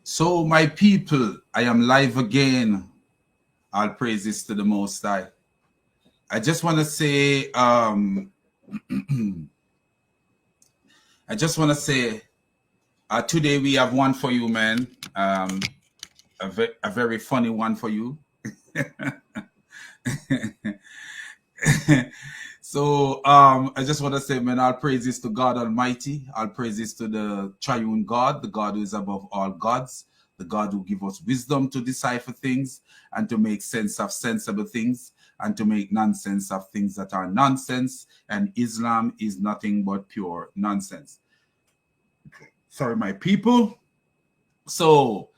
So, my people, I am live again. All praises to the Most High. I just want to say, today we have one for you, man. A very funny one for you. So, I just want to say, man, all praises to God Almighty. All praises to the triune God, the God who is above all gods, the God who gives us wisdom to decipher things and to make sense of sensible things and to make nonsense of things that are nonsense. And Islam is nothing but pure nonsense. Sorry, my people. So,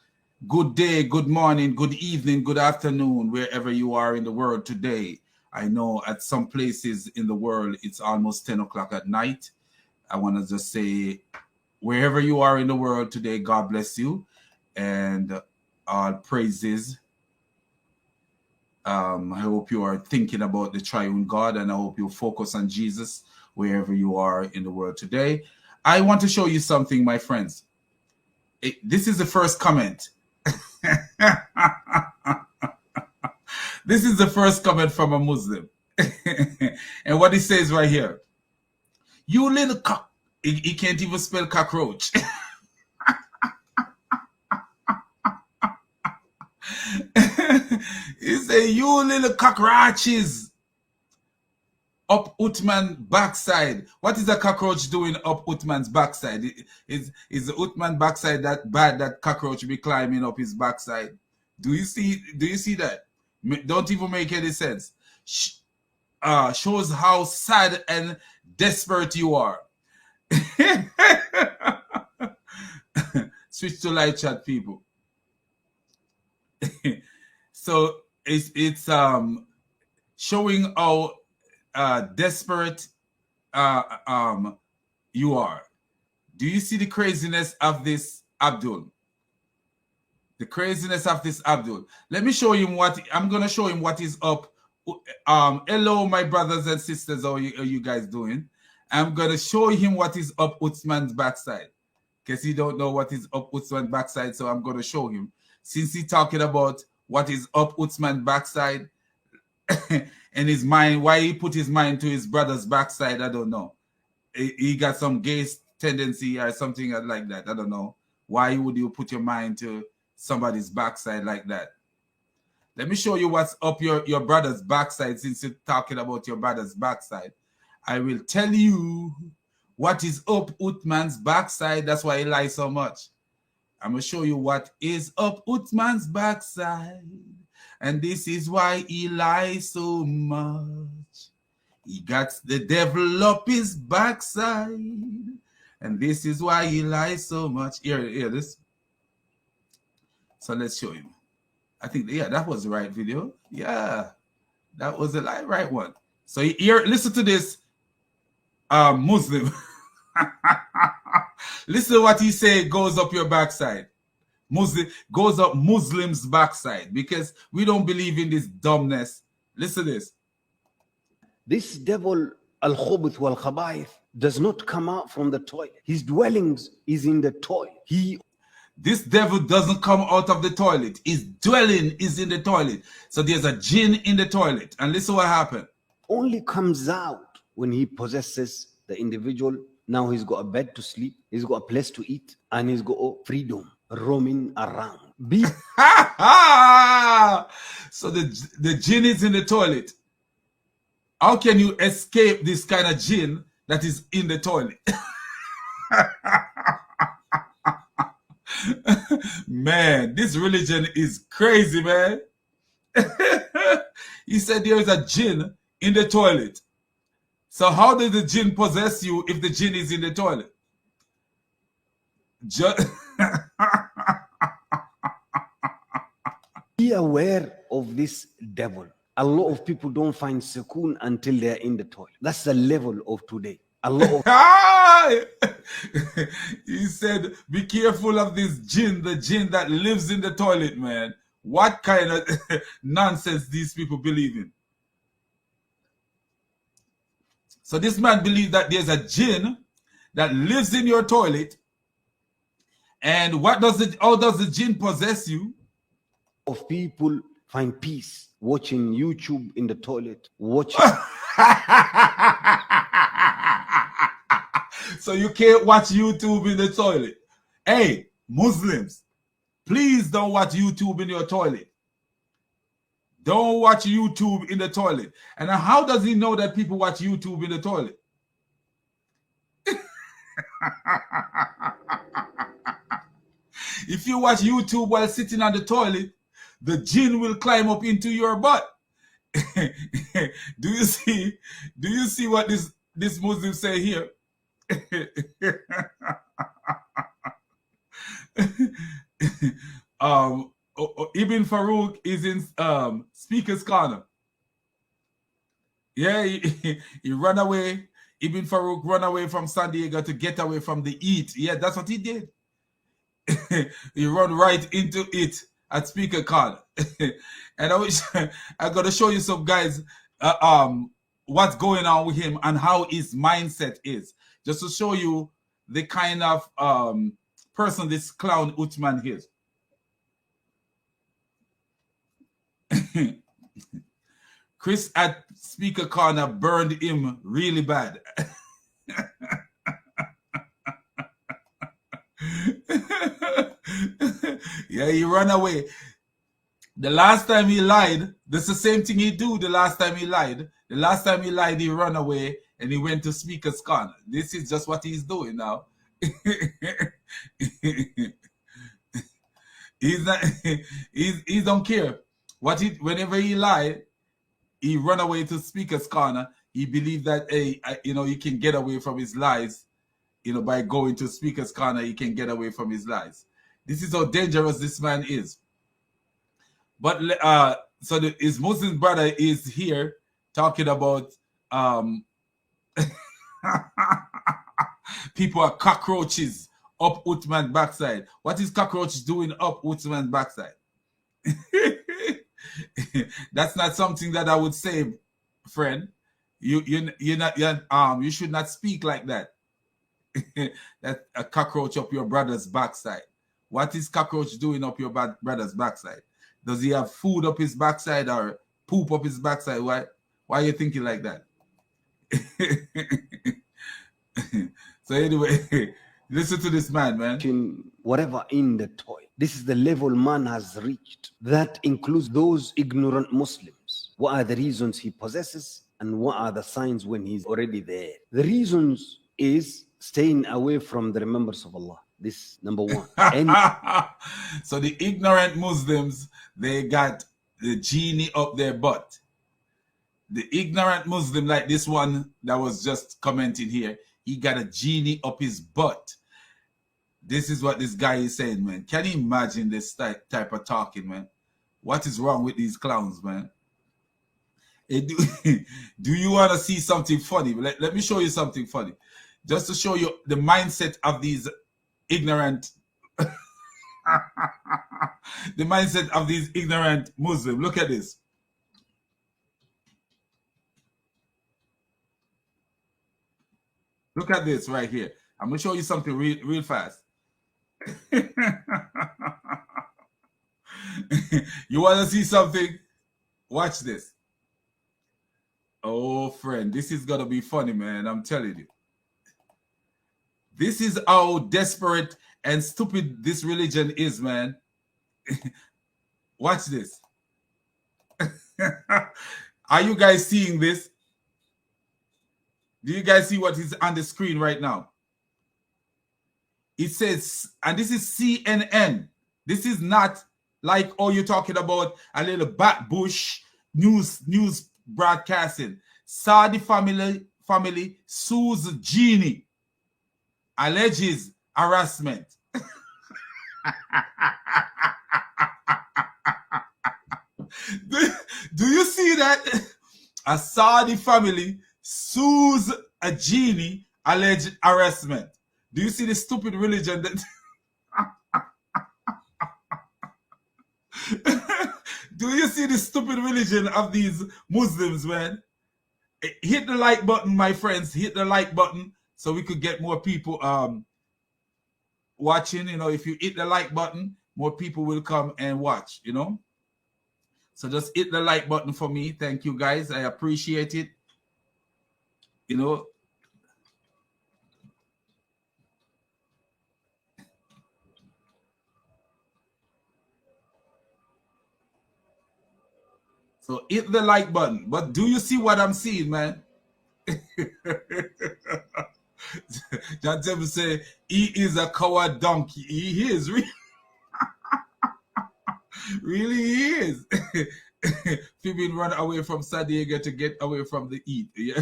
good day, good morning, good evening, good afternoon, wherever you are in the world today. I know at some places in the world, it's almost 10 o'clock at night. I want to just say, wherever you are in the world today, God bless you. And all praises. I hope you are thinking about the triune God, and I hope you focus on Jesus wherever you are in the world today. I want to show you something, my friends. This is the first comment. This is the first comment from a Muslim. And what he says right here. You little cock. He can't even spell cockroach. He say, you little cockroaches. Up Uthman's backside. What is a cockroach doing up Uthman's backside? Is the Uthman backside that bad that cockroach be climbing up his backside? Do you see that? Don't even make any sense. Shows how sad and desperate you are. Switch to live chat, people. So it's showing how desperate you are. Do you see the craziness of this Abdul? The craziness of this Abdul. Let me show him what I'm gonna show him what is up. Hello, my brothers and sisters. How are you guys doing? I'm gonna show him what is up Uthman's backside. Because he don't know what is up Uthman's backside, so I'm gonna show him. Since he's talking about what is up Uthman's backside and his mind, why he put his mind to his brother's backside, I don't know. He got some gay tendency or something like that. I don't know. Why would you put your mind to somebody's backside like that? Let me show you what's up your brother's backside. Since you're talking about your brother's backside, I will tell you what is up Uthman's backside. That's why he lies so much. I'm going to show you what is up Uthman's backside. And this is why he lies so much. He got the devil up his backside. And this is why he lies so much. Here this. So let's show him. I think, yeah, that was the right video. Yeah, that was the right one. So here, listen to this Muslim. Listen to what he say goes up your backside. Muslim goes up Muslims' backside, because we don't believe in this dumbness. Listen to this. This devil, al-khubuth wal-khaba'ith, does not come out from the toilet. His dwellings is in the toilet. This devil doesn't come out of the toilet. His dwelling is in the toilet. So there's a jinn in the toilet. And listen what happened. Only comes out when he possesses the individual. Now he's got a bed to sleep, he's got a place to eat, and he's got freedom roaming around. So the jinn is in the toilet. How can you escape this kind of jinn that is in the toilet? Man, this religion is crazy, man. He said there is a jinn in the toilet. So how does the jinn possess you if the jinn is in the toilet? Be aware of this devil. A lot of people don't find sukoon until they're in the toilet. That's the level of today. A lot of He said, be careful of this jinn, the jinn that lives in the toilet, man. What kind of nonsense these people believe in? So this man believes that there's a jinn that lives in your toilet And what does it? How does the jinn possess you? Of people find peace watching YouTube in the toilet, watching. So you can't watch YouTube in the toilet. Hey, Muslims, please don't watch YouTube in your toilet. Don't watch YouTube in the toilet. And how does he know that people watch YouTube in the toilet? If you watch YouTube while sitting on the toilet, the jinn will climb up into your butt. Do you see what this Muslim say here? Ibn Farooq is in speaker's corner. Yeah, he ran away. Ibn Farooq run away from San Diego to get away from the heat. Yeah, that's what he did. He run right into it at speaker corner. And I gotta show you some guys what's going on with him and how his mindset is, just to show you the kind of person this clown Uthman is. Chris at speaker corner burned him really bad. Yeah, he ran away. The last time he lied, that's the same thing he do. The last time he lied, he ran away and he went to speaker's corner. This is just what he's doing now. He don't care. Whenever he lied, he run away to speaker's corner. He believed that he can get away from his lies, by going to speaker's corner. He can get away from his lies. This is how dangerous this man is. But so his Muslim brother is here talking about people are cockroaches up Uthman's backside. What is cockroach doing up Uthman's backside? That's not something that I would say, friend. You should not speak like that. That a cockroach up your brother's backside. What is cockroach doing up your brother's backside? Does he have food up his backside or poop up his backside? Why are you thinking like that? So anyway, listen to this man. Whatever in the toy. This is the level man has reached. That includes those ignorant Muslims. What are the reasons he possesses and what are the signs when he's already there? The reasons is staying away from the remembrance of Allah. This number one. So the ignorant Muslims, they got the genie up their butt. The ignorant Muslim, like this one that was just commenting here, he got a genie up his butt. This is what this guy is saying, man. Can you imagine this type of talking, man? What is wrong with these clowns, man? Do you want to see something funny? Let me show you something funny. Just to show you the mindset of these ignorant Muslims. Look at this. Look at this right here. I'm gonna show you something real fast. You want to see something? Watch this. Oh, friend, this is gonna be funny, man. I'm telling you. This is how desperate and stupid this religion is, man. Watch this. Are you guys seeing this? Do you guys see what is on the screen right now? It says, and this is CNN. This is not like, oh, you're talking about a little backbush news broadcasting. Saudi family sues genie, alleges harassment. Do you see that? A Saudi family sues a genie, alleged harassment. Do you see the stupid religion that? Do you see the stupid religion of these Muslims, man? Hit the like button, my friends. Hit the like button so we could get more people watching. You know, if you hit the like button, more people will come and watch, you know. So just hit the like button for me. Thank you, guys. I appreciate it. You know. So hit the like button. But do you see what I'm seeing, man? John Temple say he is a coward donkey. He is really, really he is. Phoebe run away from San Diego to get away from the heat. Yeah.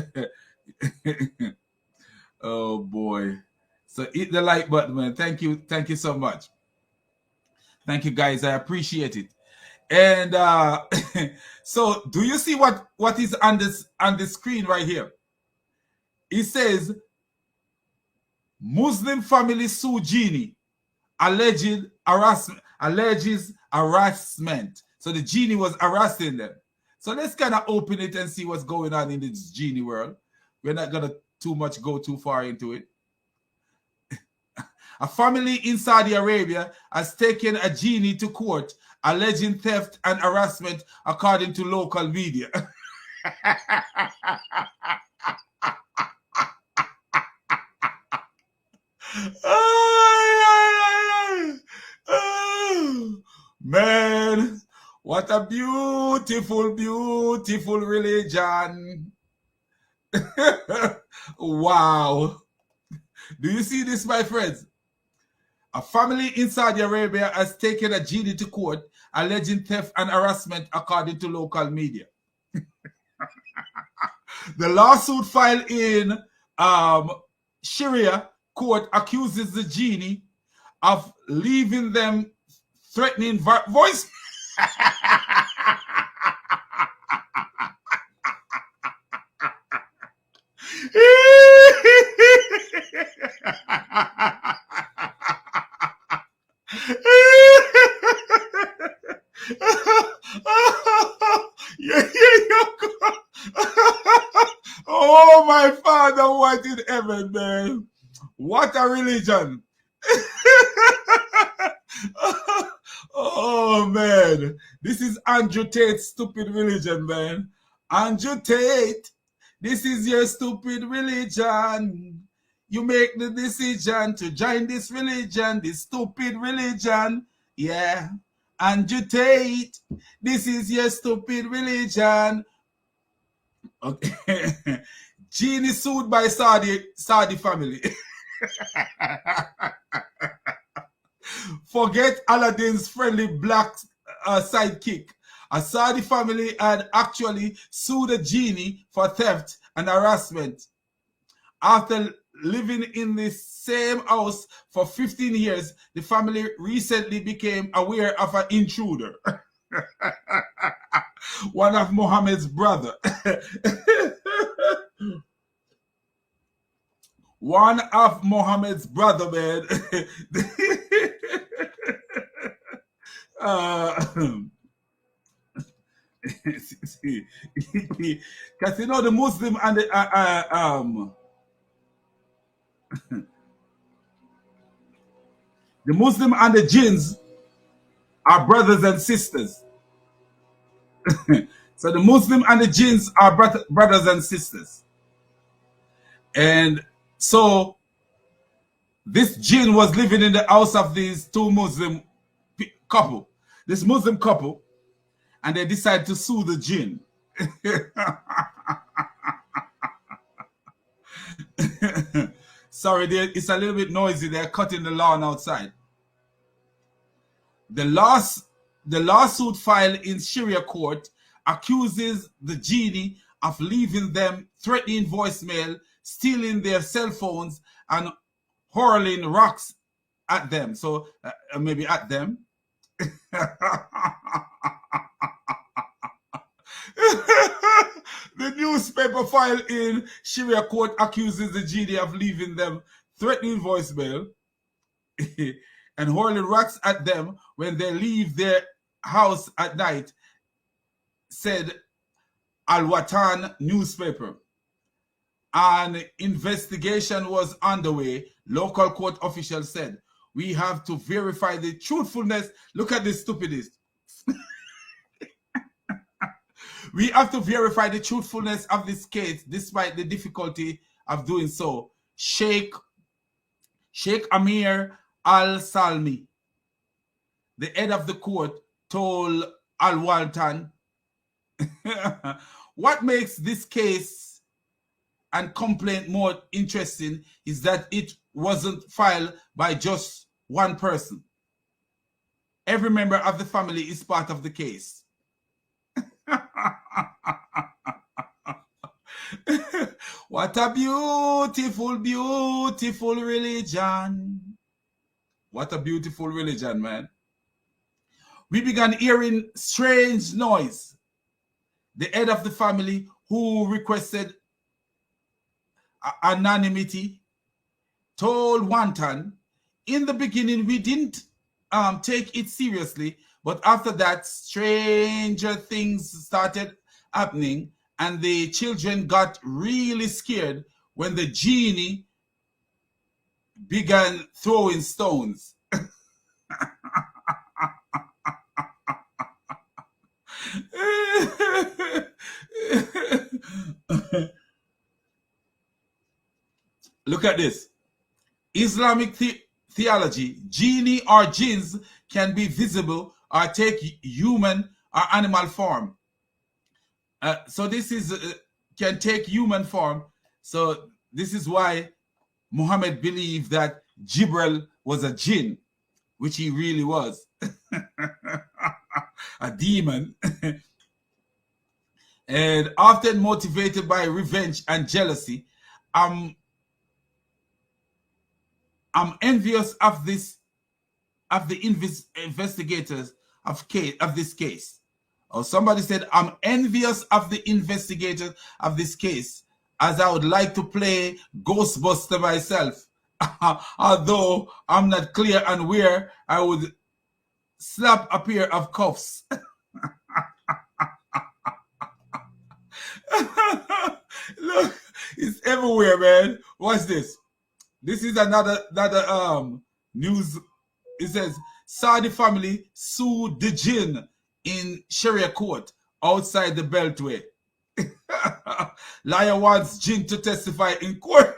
Oh boy. So hit the like button, man. Thank you so much. Thank you, guys. I appreciate it. And so do you see what is on the screen right here? It says Muslim family sue genie, alleges harassment. So the genie was harassing them. So let's kind of open it and see what's going on in this genie world. We're not gonna go too far into it. A family in Saudi Arabia has taken a genie to court alleging theft and harassment, according to local media. Man, what a beautiful, beautiful religion. Wow. Do you see this, my friends? A family in Saudi Arabia has taken a genie to court alleging theft and harassment, according to local media. The lawsuit filed in Sharia court accuses the genie of leaving them threatening voice. Oh my Father, what in heaven, man? What a religion. Oh man, this is Andrew Tate's stupid religion, man. Andrew Tate, this is your stupid religion. You make the decision to join this religion, this stupid religion. Yeah. Andrew Tate, this is your stupid religion. Okay. Genie sued by Saudi family. Forget Aladdin's friendly black sidekick. A Saudi family had actually sued a genie for theft and harassment. After living in the same house for 15 years, the family recently became aware of an intruder. One of Muhammad's brother. One of Muhammad's brother, man. Because you know the Muslim and the Muslim and the jinns are brothers and sisters. So the Muslim and the jinns are brothers and sisters. And so this jinn was living in the house of these two Muslim couple. This Muslim couple, and they decided to sue the jinn. Sorry, it's a little bit noisy. They're cutting the lawn outside. The lawsuit filed in Sharia court accuses the genie of leaving them threatening voicemail, stealing their cell phones, and hurling rocks at them. So maybe at them. The newspaper file in Sharia court accuses the genie of leaving them threatening voicemail and hurling rocks at them when they leave their house at night, said Al Watan newspaper. An investigation was underway, local court officials said. We have to verify the truthfulness. Look at this stupidness. We have to verify the truthfulness of this case, despite the difficulty of doing so. Sheikh Amir Al-Salmi, the head of the court, told Al-Waltan, what makes this case and complaint more interesting is that it wasn't filed by just one person. Every member of the family is part of the case. What a beautiful, beautiful religion. What a beautiful religion, man. We began hearing strange noise. The head of the family, who requested anonymity, told Wantan, in the beginning we didn't take it seriously, but after that stranger things started happening and the children got really scared when the genie began throwing stones. Look at this. Islamic theology, genie or jinns can be visible or take human or animal form. So this is can take human form. So this is why Muhammad believed that Jibril was a jinn, which he really was. A demon. And often motivated by revenge and jealousy. I'm envious of the investigators of this case. Or somebody said, I'm envious of the investigators of this case, as I would like to play Ghostbuster myself. Although I'm not clear on where I would slap a pair of cuffs. Look, it's everywhere, man. Watch this. This is another news. It says Saudi family sued the jinn in Sharia court outside the Beltway. Liar wants jinn to testify in court.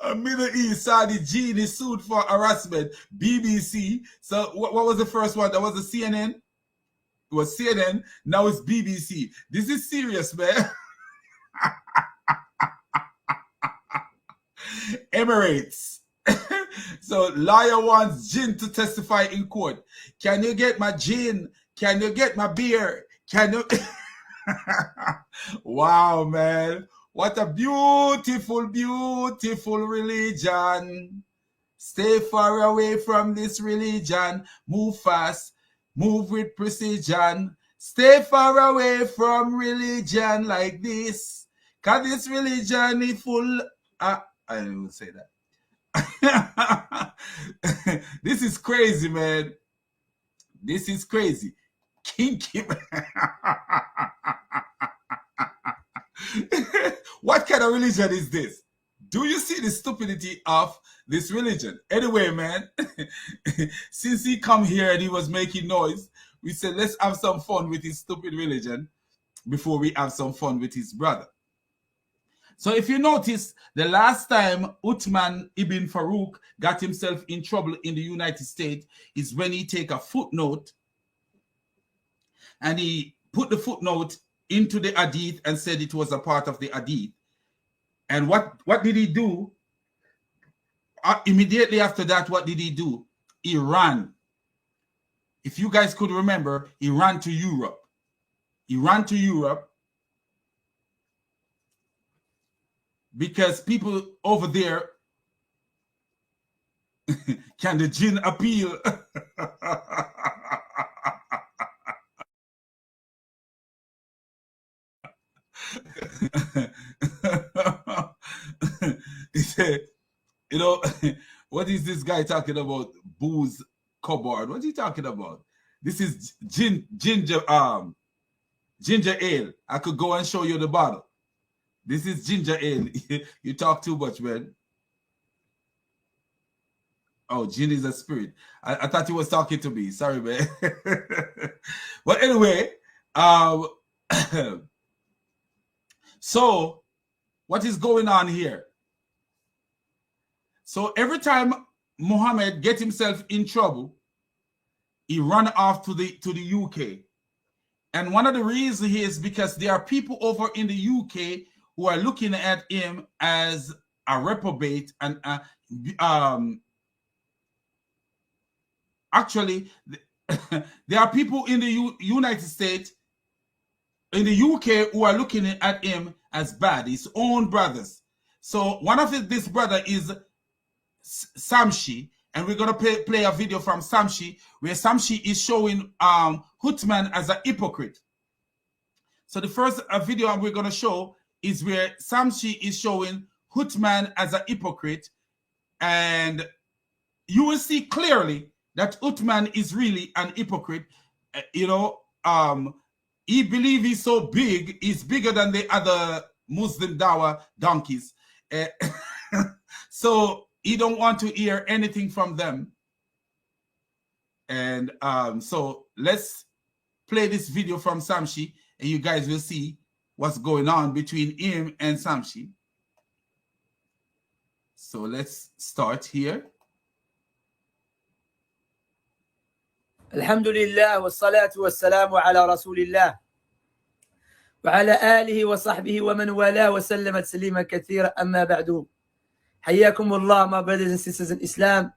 A Middle East Saudi genie sued for harassment. BBC. So what was the first one? That was the CNN. It was CNN. Now it's BBC. This is serious, man. Emirates. So liar wants jinn to testify in court. Can you get my gin? Can you get my beer? Can you? Wow, man. What a beautiful, beautiful religion. Stay far away from this religion. Move fast. Move with precision. Stay far away from religion like this. Cause this religion is full. I didn't even say that. This is crazy, man. This is crazy. Kinky. What kind of religion is this? Do you see the stupidity of this religion? Anyway, man, since he come here and he was making noise, we said, let's have some fun with his stupid religion before we have some fun with his brother. So if you notice, the last time Uthman ibn Farooq got himself in trouble in the United States is when he take a footnote and he put the footnote into the hadith and said it was a part of the hadith. And what did he do? Immediately after that, what did he do? He ran. If you guys could remember, he ran to Europe. He ran to Europe because people over there, can the jinn appeal? He said, you know, what is this guy talking about? Booze cupboard. What are you talking about? This is ginger ale. I could go and show you the bottle. This is ginger ale. You talk too much, man. Oh, gin is a spirit. I thought he was talking to me. Sorry, man. But anyway, so what is going on here? So every time Muhammad get himself in trouble, he run off to the UK. And one of the reasons is because there are people over in the UK who are looking at him as a reprobate. And actually, there are people in the United States, in the UK, who are looking at him as bad, his own brothers. So one of this brother is Samshi, and we're going to play a video from Samshi where Samshi is showing Uthman as a hypocrite. So the first video we're going to show is where Samshi is showing Uthman as a hypocrite, and you will see clearly that Uthman is really an hypocrite. You know, he believes he's so big, he's bigger than the other Muslim Dawa donkeys. So he don't want to hear anything from them. And so let's play this video from Samshi, and you guys will see what's going on between him and Samshi. So let's start here. الحمد لله والصلاة والسلام على رسول الله وعلى آله وصحبه ومن والاه وسلم تسليما كثيرا. أما بعد, حياكم الله, my brothers and sisters in Islam.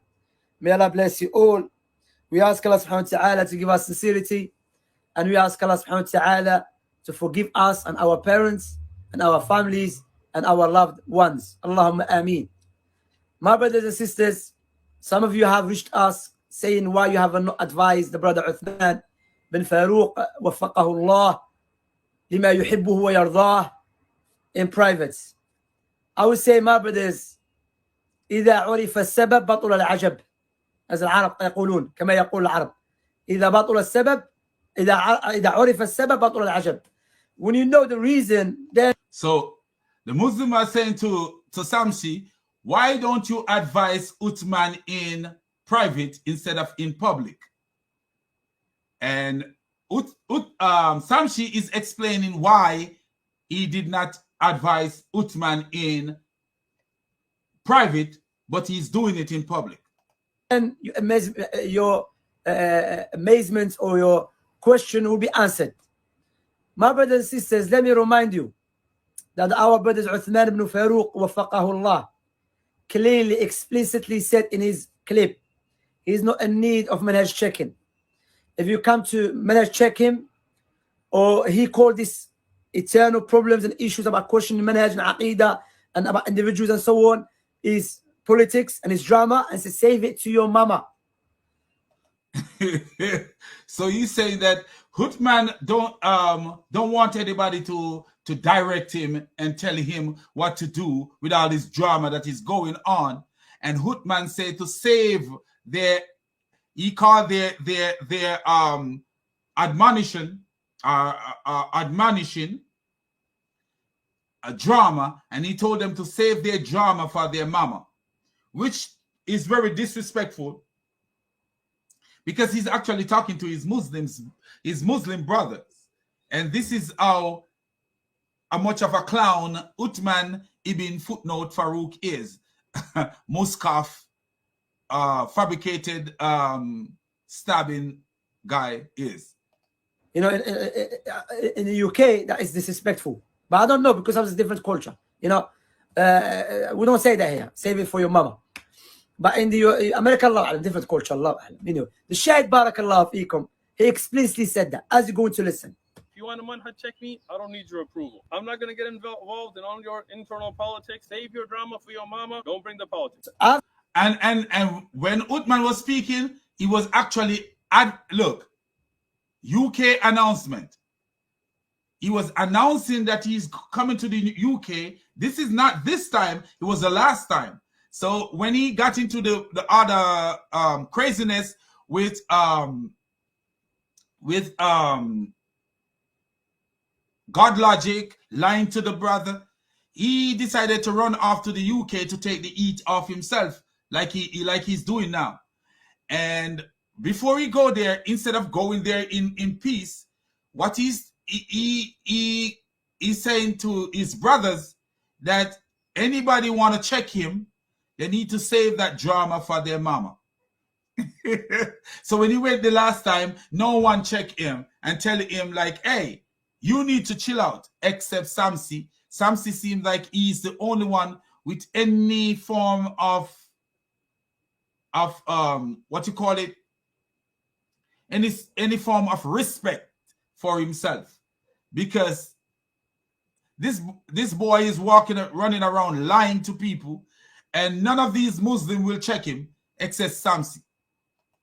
May Allah bless you all. We ask Allah subhanahu wa ta'ala to give us sincerity, and we ask Allah subhanahu wa ta'ala to forgive us and our parents and our families and our loved ones. Allahumma ameen. My brothers and sisters, some of you have reached us saying why you have not advised the brother Uthman bin Farooq وفقه الله لما يحبه ويرضاه in private. I would say, my brothers, إذا عرف السبب بطل العجب, as العرب يقولون, كما يقول العرب. إذا بطل السبب إذا عرف السبب بطل العجب. When you know the reason, then. So the Muslims are saying to Samshi, why don't you advise Uthman in private instead of in public? And Samshi is explaining why he did not advise Uthman in private, but he's doing it in public. And your amazement or your question will be answered. My brothers and sisters, let me remind you that our brothers Uthman ibn Farooq وفقه Allah clearly, explicitly said in his clip, he is not in need of manhaj checking. If you come to manhaj check him, or he called this eternal problems and issues about questioning manhaj and aqidah and about individuals and so on, is politics and is drama, and say, save it to your mama. So you say that Uthman don't want anybody to direct him and tell him what to do with all this drama that is going on. And Uthman said to save he called their admonition a drama, and he told them to save their drama for their mama, which is very disrespectful, because he's actually talking to his Muslim brothers. And this is how much of a clown Uthman ibn Footnote Farooq is. Muskaf, fabricated stabbing guy is. You know, in the UK, that is disrespectful. But I don't know, because of this different culture. You know, we don't say that here. Save it for your mama. But in the American law, different culture, Allah, you know, the Sheikh Barakallah Fikum, he explicitly said that, as you're going to listen. If you want to manhaj check me, I don't need your approval. I'm not going to get involved in all your internal politics. Save your drama for your mama. Don't bring the politics. And when Uthman was speaking, he was actually look, UK announcement. He was announcing that he's coming to the UK. This is not this time. It was the last time. So when he got into the other craziness with God Logic, lying to the brother, he decided to run off to the UK to take the heat off himself, like he's doing now. And before he go there, instead of going there in peace, what he's saying to his brothers that anybody want to check him, they need to save that drama for their mama. So when he went the last time, no one checked him and tell him like, hey, you need to chill out, except Samsi. Samsi seems like he's the only one with any form of what you call it, any form of respect for himself, because this boy is running around lying to people, and none of these Muslims will check him except Samsi.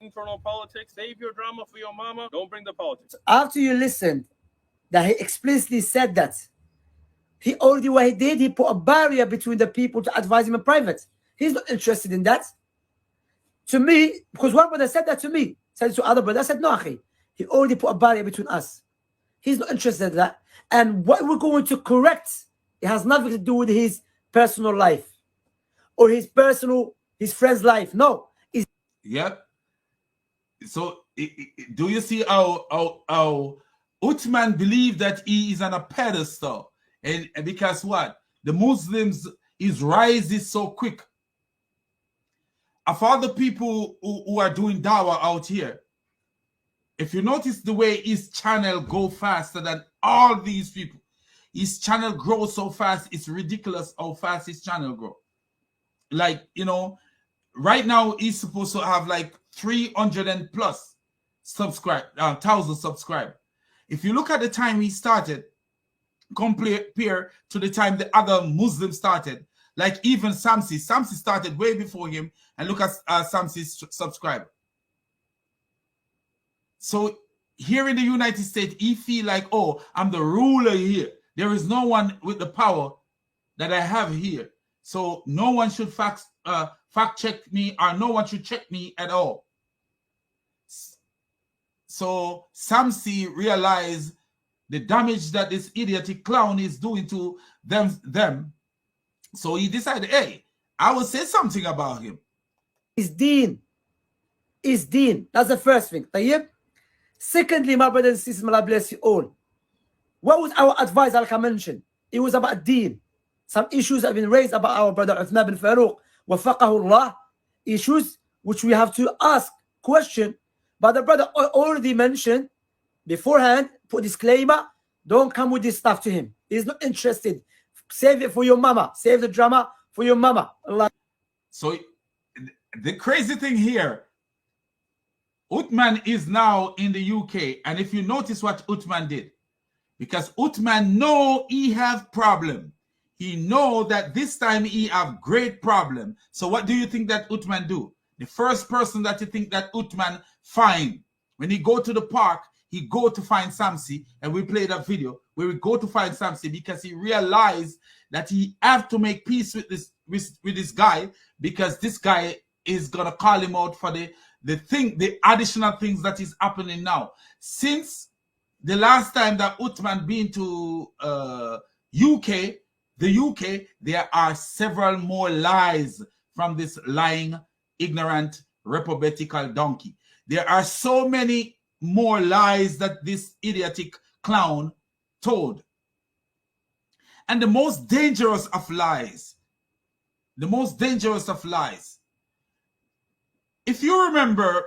Internal politics. Save your drama for your mama. Don't bring the politics. After you listened, that he explicitly said that he already, what he did, he put a barrier between the people to advise him in private. He's not interested in that. To me, because one brother said that to me, said it to other brother, I said, no, akhi, he already put a barrier between us. He's not interested in that. And what we're going to correct, it has nothing to do with his personal life or his friend's life. No. Yep. So do you see how Uthman believed that he is on a pedestal? And because what? The Muslims, his rise is so quick. Of all the people who are doing dawah out here, if you notice the way his channel go faster than all these people, his channel grows so fast, it's ridiculous how fast his channel grow. Like, you know, right now he's supposed to have like 300 and plus thousand subscribers. If you look at the time he started, compare to the time the other Muslims started, like even Samsi started way before him, and look at Samsi's subscriber. So here in the United States, he feel like, oh, I'm the ruler here. There is no one with the power that I have here. So no one should fact check me, or no one should check me at all. So Samsi realized the damage that this idiotic clown is doing to them. So he decided, hey, I will say something about him. Is deen. That's the first thing. طيب? Secondly, my brothers and sisters, may Allah bless you all. What was our advice, like I mentioned? It was about deen. Some issues have been raised about our brother Uthman bin Farooq. Wafaqahu Allah. Issues which we have to ask, question. But the brother already mentioned beforehand, put disclaimer, don't come with this stuff to him. He's not interested. Save it for your mama. Save the drama for your mama. Allah. So the crazy thing here, Uthman is now in the UK. And if you notice what Uthman did, because Uthman know he have problem. He know that this time he have great problem. So what do you think that Uthman do? The first person that you think that Uthman find, when he go to the park, he go to find Samsi, and we play that video where we go to find Samsi because he realized that he have to make peace with this guy, because this guy is gonna call him out for the additional things that is happening now. Since the last time that Uthman been to the UK, there are several more lies from this lying, ignorant, reprobatic donkey. There are so many more lies that this idiotic clown told. And the most dangerous of lies, if you remember,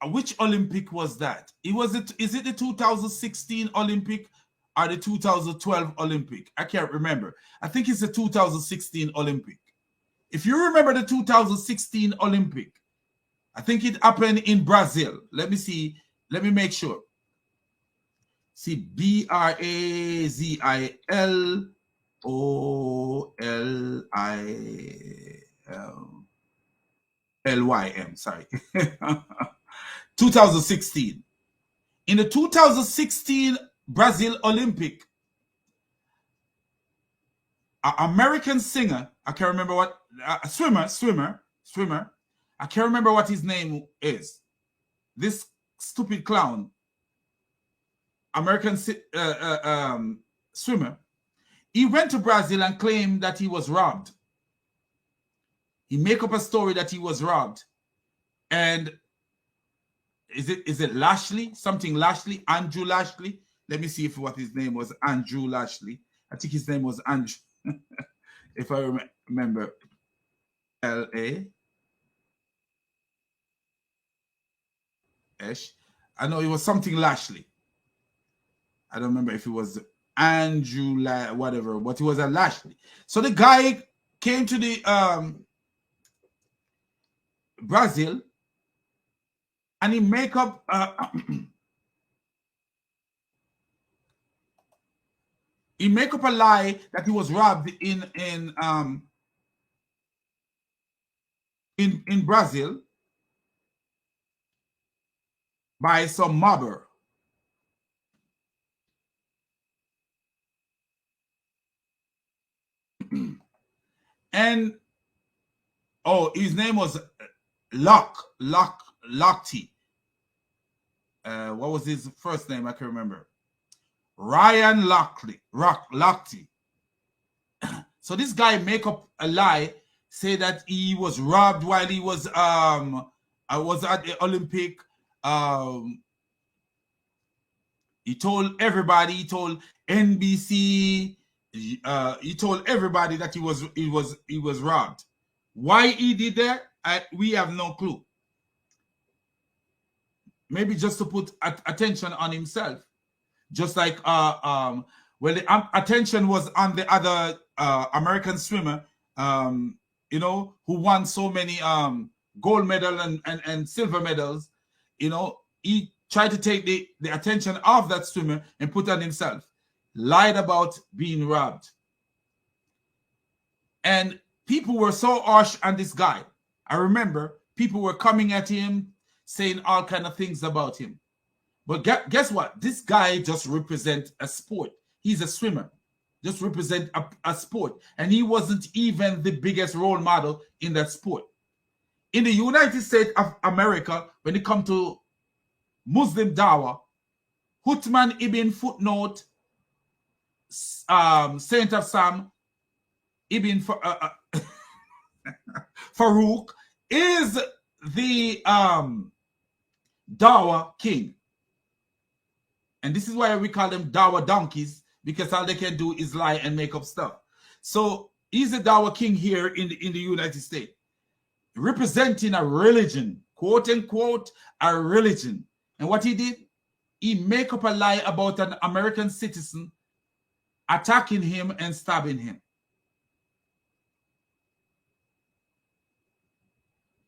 which Olympic was that? Is it the 2016 Olympic or the 2012 Olympic? I can't remember. I think it's the 2016 Olympic. If you remember the 2016 Olympic, I think it happened in Brazil. Let me see. Let me make sure. See, BrazilOlym. Sorry. 2016. In the 2016 Brazil Olympic, an American singer, I can't remember what, swimmer, I can't remember what his name is. This stupid clown, American swimmer, He went to Brazil and claimed that he was robbed. He make up a story that he was robbed. And is it Lashley? Something Lashley? Andrew Lashley? Let me see if what his name was. Andrew Lashley. I think his name was Andrew. If I remember. L-A. Esh. I know it was something Lashley. I don't remember if it was Andrew whatever, but it was a Lashley. So the guy came to the Brazil, and he make up he make up a lie that he was robbed in Brazil by some mobber. And his name was Lochte. What was his first name? I can remember. Ryan Lochte. So this guy make up a lie, say that he was robbed while he was I was at the Olympic. He told everybody. He told NBC. He told everybody that he was robbed. Why he did that, we have no clue. Maybe just to put attention on himself, just like well, the attention was on the other American swimmer, you know, who won so many gold medal and silver medals. You know, he tried to take the attention of that swimmer and put on himself. Lied about being robbed. And people were so harsh on this guy. I remember people were coming at him, saying all kind of things about him. But guess what? This guy just represents a sport. He's a swimmer. Just represent a sport. And he wasn't even the biggest role model in that sport. In the United States of America, when it comes to Muslim dawah, Uthman ibn Footnote, Saint of Sam, Ibn Farooq is the Dawah king. And this is why we call them Dawah donkeys, because all they can do is lie and make up stuff. So he's the Dawah king here in the United States, representing a religion, quote unquote, a religion. And what he did, he make up a lie about an American citizen attacking him and stabbing him.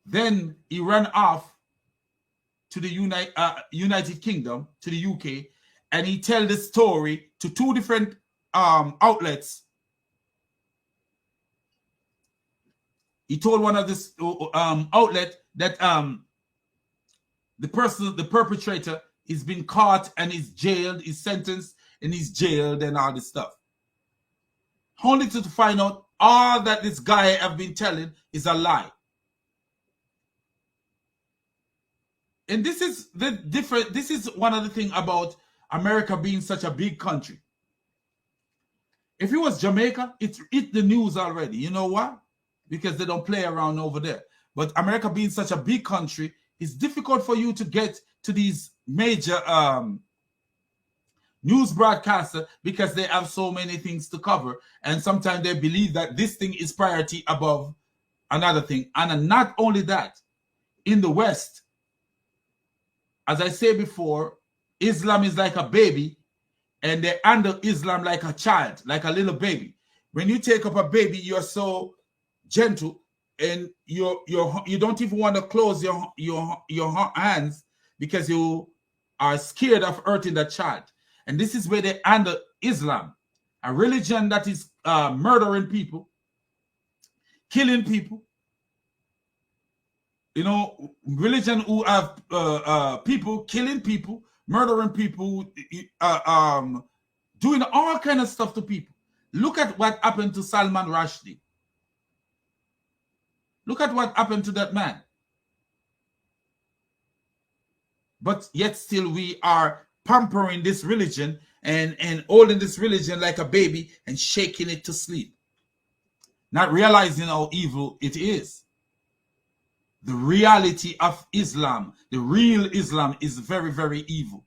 Then he ran off to the United Kingdom, to the UK, and he tell the story to two different outlets. He told one of this outlet that the perpetrator, is been caught and is jailed, is sentenced and he's jailed and all this stuff. Only to find out all that this guy have been telling is a lie. And this is this is one of the things about America being such a big country. If it was Jamaica, it's the news already. You know why? Because they don't play around over there. But America being such a big country, it's difficult for you to get to these major news broadcasters because they have so many things to cover. And sometimes they believe that this thing is priority above another thing. And not only that, in the West, as I said before, Islam is like a baby, and they handle Islam like a child, like a little baby. When you take up a baby, you're so gentle, and you don't even want to close your hands because you are scared of hurting that child. And this is where they handle Islam, a religion that is murdering people, killing people. You know, religion who have people killing people, murdering people, doing all kind of stuff to people. Look at what happened to Salman Rushdie. Look at what happened to that man. But yet still we are pampering this religion and holding this religion like a baby and shaking it to sleep, not realizing how evil it is. The reality of Islam, the real Islam, is very, very evil.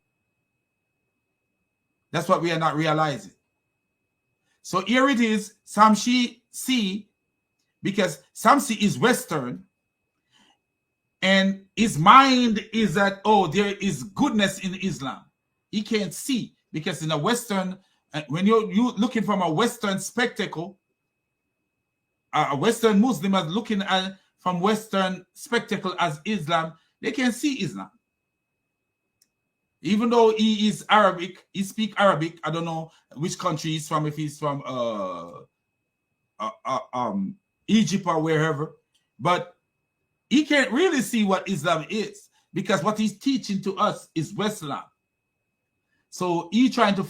That's what we are not realizing. So here it is, Samsi, because Samsi is Western, and his mind is that, oh, there is goodness in Islam. He can't see, because in a Western, when you're looking from a Western spectacle, a Western Muslim is looking at from Western spectacle as Islam, they can see Islam. Even though he is Arabic, he speaks Arabic. I don't know which country he's from, if he's from Egypt or wherever, but he can't really see what Islam is, because what he's teaching to us is Westlam. So he trying to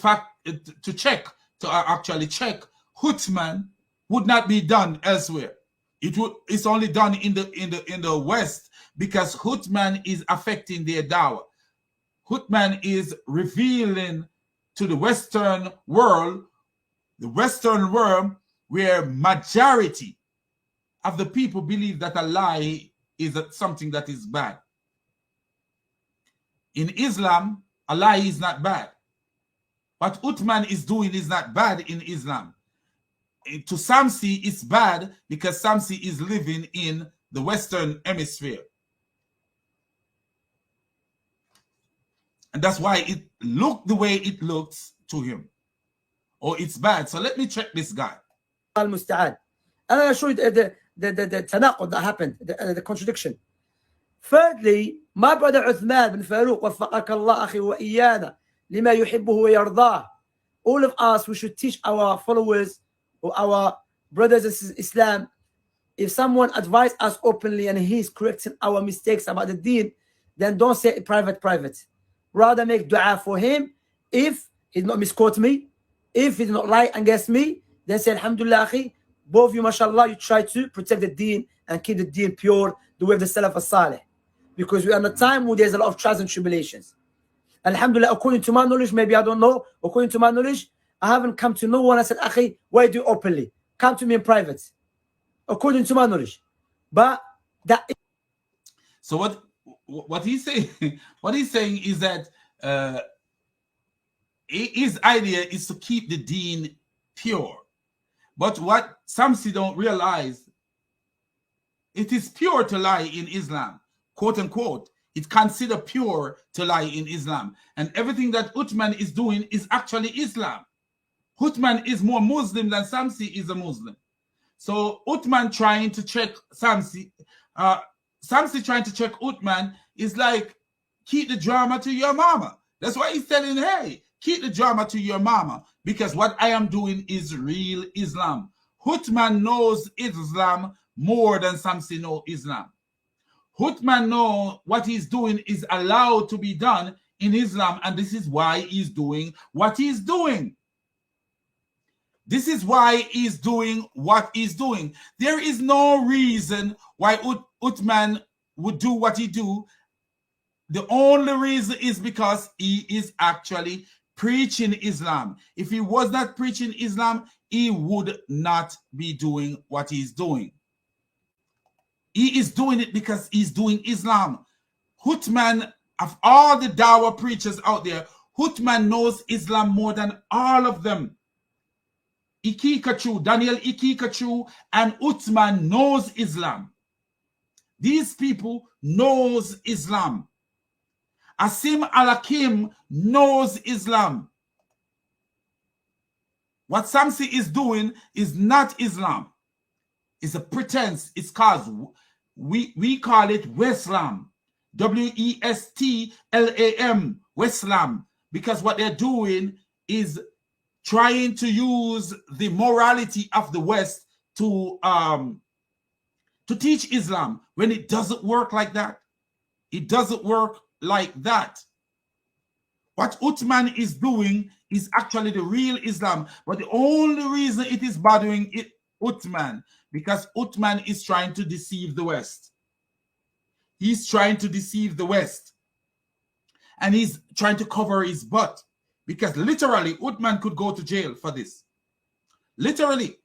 actually check Uthman would not be done elsewhere. It's only done in the West, because Uthman is affecting their dawah. Uthman is revealing to the Western world where majority of the people believe that a lie is something that is bad. In Islam, a lie is not bad. What Uthman is doing is not bad in Islam. To Samsi, it's bad because Samsi is living in the Western hemisphere. And that's why it looked the way it looks to him. Or it's bad. So let me check this guy. المستعان. أنا show you the تناقض that happened, the contradiction. Thirdly, my brother Uthman bin Farooq, وفقك الله أخي وإيانا لما يحبه ويرضاه. All of us, we should teach our followers or our brothers in Islam, if someone advises us openly and he's correcting our mistakes about the deen, then don't say it private. Rather make dua for him. If he's not misquote me, if he's not lie against me, then say alhamdulillah akhi, both of you mashallah, you try to protect the deen and keep the deen pure the way of the Salaf as-Salih, because we are in a time where there's a lot of trials and tribulations. Alhamdulillah, according to my knowledge, maybe I don't know, according to my knowledge, I haven't come to no one and said, akhi, why do you openly? Come to me in private. According to my knowledge. But that. So what he's saying, is that his idea is to keep the deen pure. But what Samsi don't realize, it is pure to lie in Islam, quote unquote. It's considered pure to lie in Islam. And everything that Uthman is doing is actually Islam. Uthman is more Muslim than Samsi is a Muslim. So Uthman trying to check Samsi, Samsi trying to check Uthman is like, keep the drama to your mama. That's why he's telling, hey, keep the drama to your mama, because what I am doing is real Islam. Uthman knows Islam more than Samsi knows Islam. Uthman knows what he's doing is allowed to be done in Islam, and this is why he's doing what he's doing. This is why he's doing what he's doing. There is no reason why Uthman would do what he do. The only reason is because he is actually preaching Islam. If he was not preaching Islam, he would not be doing what he's doing. He is doing it because he's doing Islam. Uthman, of all the Dawah preachers out there, Uthman knows Islam more than all of them. Daniel Ikikachu and Uthman knows Islam. These people knows Islam. Asim Al-Hakim knows Islam. What Samsi is doing is not Islam. It's a pretense. It's called, we call it Westlam. W-E-S-T-L-A-M, Westlam. Because what they're doing is trying to use the morality of the West to teach Islam, when it doesn't work like that. It doesn't work like that. What Uthman is doing is actually the real Islam, but the only reason it is bothering Uthman, because Uthman is trying to deceive the West. He's trying to deceive the West, and he's trying to cover his butt. Because literally, Uthman could go to jail for this. Literally.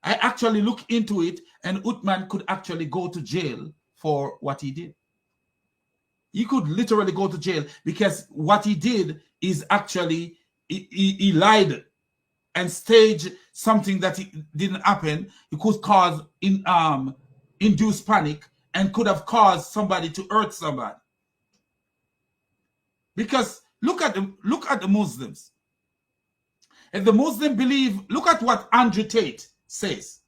I actually look into it, and Uthman could actually go to jail for what he did. He could literally go to jail because what he did is actually, he lied and staged something that didn't happen. It could cause induced panic and could have caused somebody to hurt somebody. Because look at the Muslims. If the Muslim believe, look at what Andrew Tate says.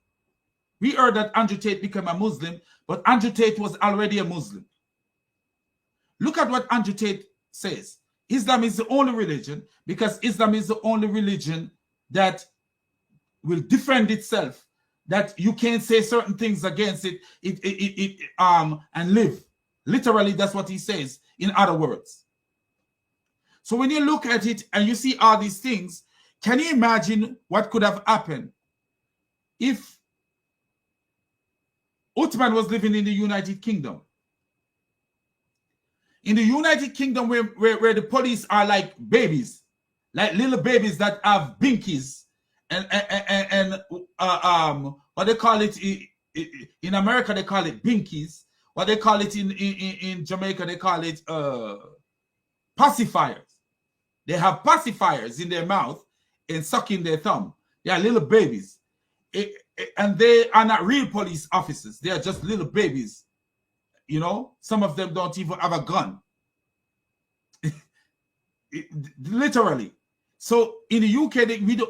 We heard that Andrew Tate became a Muslim, but Andrew Tate was already a Muslim. Look at what Andrew Tate says. Islam is the only religion, because Islam is the only religion that will defend itself, that you can't say certain things against it and live. Literally, that's what he says, in other words. So when you look at it and you see all these things, can you imagine what could have happened if Uthman was living in the United Kingdom? In the United Kingdom, where the police are like babies, like little babies that have binkies, and what they call it in America, they call it binkies. What they call it in Jamaica, they call it pacifiers. They have pacifiers in their mouth and sucking their thumb. They are little babies. And they are not real police officers. They are just little babies. You know, some of them don't even have a gun. Literally. So in the UK,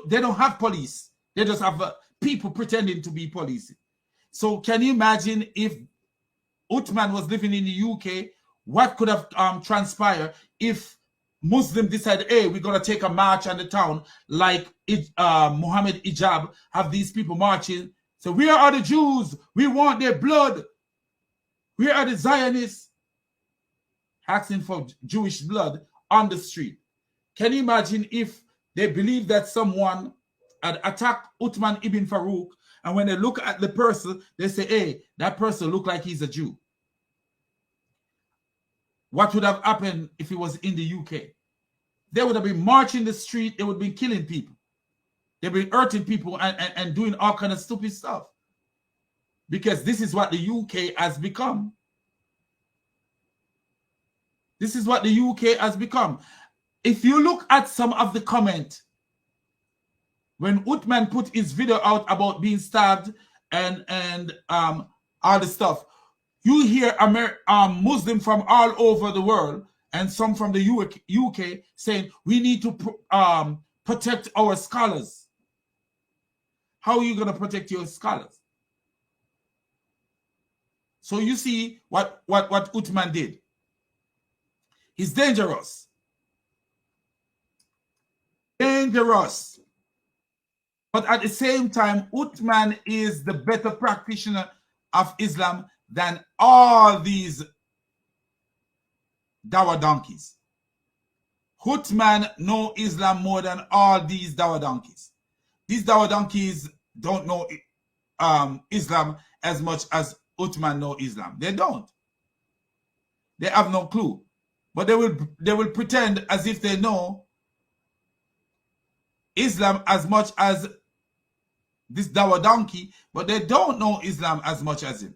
they don't have police. They just have people pretending to be police. So can you imagine if Uthman was living in the UK, what could have transpired if Muslims decided, hey, we're going to take a march on the town like Muhammad Ijab, have these people marching. So we are the Jews. We want their blood. We are the Zionists. Asking for Jewish blood on the street. Can you imagine if they believe that someone had attacked Uthman ibn Farooq, and when they look at the person, they say, hey, that person look like he's a Jew. What would have happened if he was in the UK? They would have been marching the street. They would have been killing people. They've been hurting people and doing all kind of stupid stuff. Because this is what the UK has become. This is what the UK has become. If you look at some of the comment, when Uthman put his video out about being stabbed and all the stuff, you hear Muslims from all over the world and some from the UK saying, we need to protect our scholars. How are you going to protect your scholars? So you see what Uthman did. He's dangerous. Dangerous. But at the same time, Uthman is the better practitioner of Islam than all these Dawa donkeys. Uthman know Islam more than all these Dawa donkeys. These Dawa donkeys don't know Islam as much as Uthman know Islam. They don't. They have no clue. But they will pretend as if they know Islam as much as this Dawa donkey, but they don't know Islam as much as him.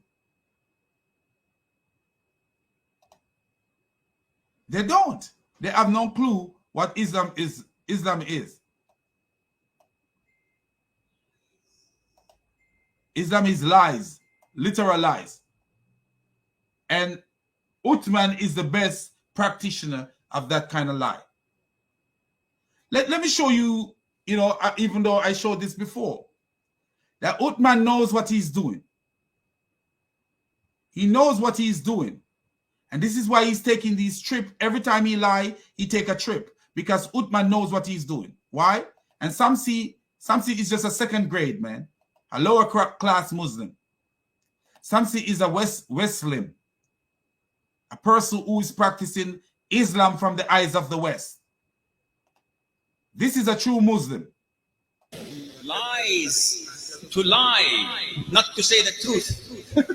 They don't. They have no clue what Islam is. Islam is lies, literal lies. And Uthman is the best practitioner of that kind of lie. Let me show you, even though I showed this before, that Uthman knows what he's doing. He knows what he's doing. And this is why he's taking these trips. Every time he lie, he take a trip. Because Uthman knows what he's doing. Why? And some see is just a second grade, man. A lower class Muslim. Some see is a Wesleyan. A person who is practicing Islam from the eyes of the West. This is a true Muslim. Lies, to lie, not to say the truth.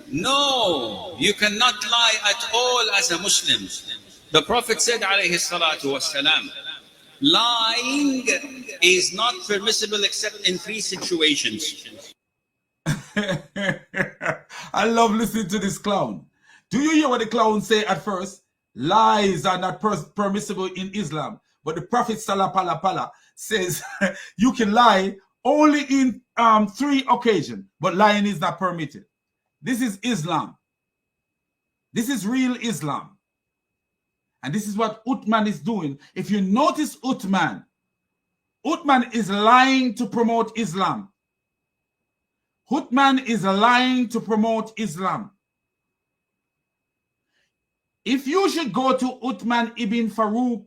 No, you cannot lie at all as a Muslim. The Prophet said, alayhi salatu wassalam, Lying is not permissible except in 3 situations. I love listening to this clown. Do you hear what the clown say at first? Lies are not permissible in Islam. But the Prophet Sallallahu says you can lie only in 3 occasions, but lying is not permitted. This is Islam. This is real Islam. And this is what Uthman is doing. If you notice Uthman is lying to promote Islam. Uthman is lying to promote Islam. If you should go to Uthman ibn Farooq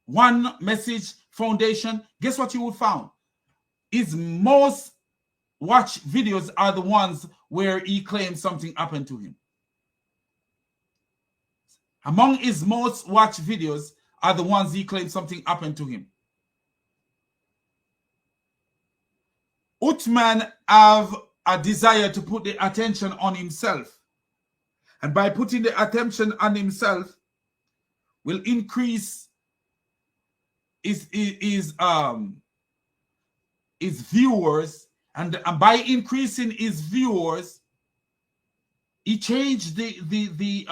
One Message Foundation, guess what you will find? His most watched videos are the ones where he claims something happened to him. Among his most watched videos are the ones he claims something happened to him. Uthman have a desire to put the attention on himself. And by putting the attention on himself will increase his viewers. And by increasing his viewers, he changed the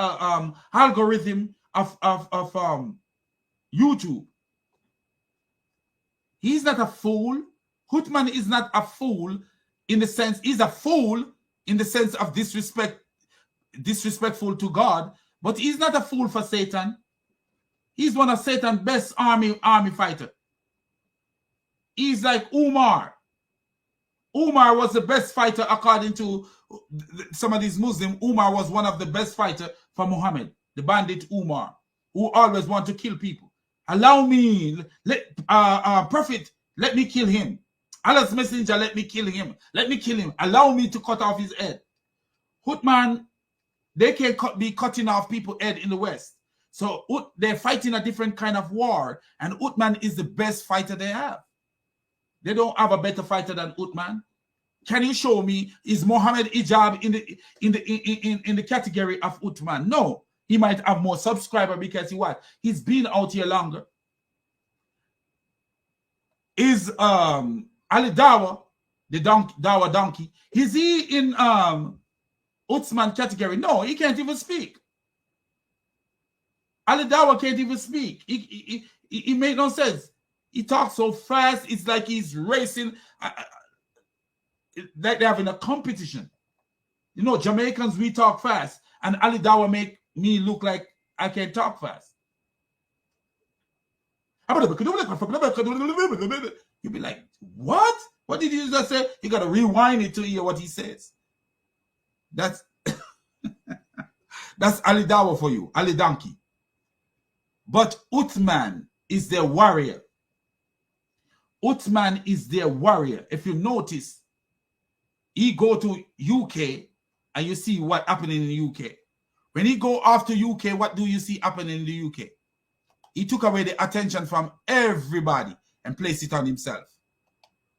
algorithm of YouTube. He's not a fool. Uthman is not a fool in the sense, he's a fool in the sense of disrespectful to God, but he's not a fool for Satan. He's one of Satan's best army fighter. He's like Umar. Umar was the best fighter according to some of these Muslims. Umar was one of the best fighters for Muhammad, the bandit Umar, who always want to kill people. Allow me, Prophet, let me kill him. Allah's messenger, let me kill him. Let me kill him. Allow me to cut off his head. Uthman, they can be cutting off people's head in the West. So they're fighting a different kind of war. And Uthman is the best fighter they have. They don't have a better fighter than Uthman. Can you show me, is Muhammad Ijab in the category of Uthman? No. He might have more subscribers because he's been out here longer. Is Ali Dawa, the Dawa donkey, is he in Uthman category? No, he can't even speak. Ali Dawa can't even speak. He made no sense. He talks so fast, it's like he's racing. Like they're having a competition. You know, Jamaicans, we talk fast, and Ali Dawa make me look like I can't talk fast. You'll be like, what? What did you just say? You got to rewind it to hear what he says. That's that's Ali Dawa for you, Ali Donkey. But Uthman is their warrior. Uthman is their warrior. If you notice, he go to UK and you see what happening in the UK. When he go after UK, what do you see happening in the UK? He took away the attention from everybody and placed it on himself.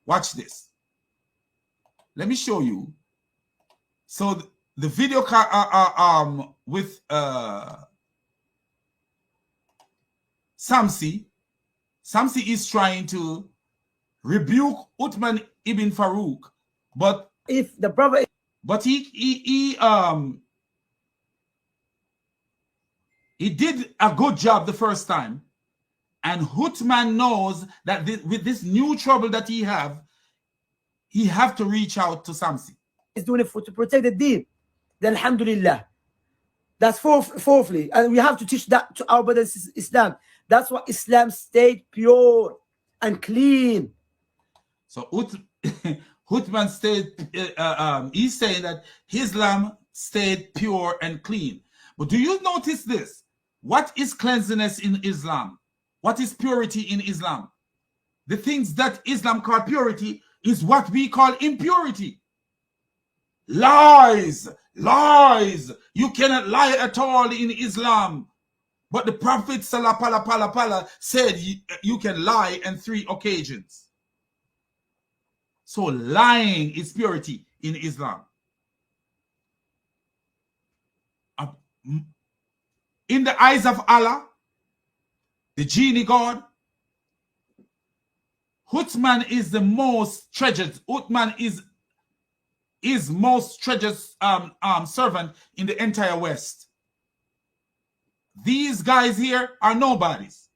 Watch this. Let me show you. So the video with Samsi is trying to rebuke Uthman ibn Farooq, but if the Prophet, but he did a good job the first time, and Uthman knows that with this new trouble that he have to reach out to Samsi. is doing it to protect the deen, then alhamdulillah. That's fourthly, and we have to teach that to our brothers in Islam. That's why Islam stayed pure and clean. So Uthman stayed, he's saying that Islam stayed pure and clean. But do you notice this? What is cleanliness in Islam? What is purity in Islam? The things that Islam call purity is what we call impurity. Lies, lies. You cannot lie at all in Islam. But the Prophet Sallallahu said you can lie on 3 occasions. So lying is purity in Islam. In the eyes of Allah, the genie god. Uthman is the most treasured. Uthman is most treasured servant in the entire West. These guys here are nobodies.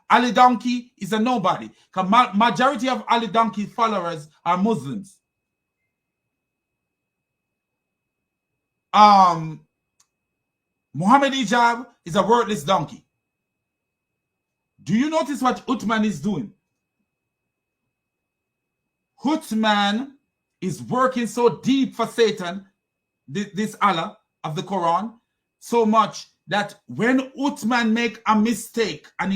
Ali Donkey is a nobody. Majority of Ali Donkey followers are Muslims. Muhammad Hijab is a wordless donkey. Do you notice what Uthman is doing? Uthman is working so deep for Satan, this Allah of the Quran, so much that when Uthman make a mistake, and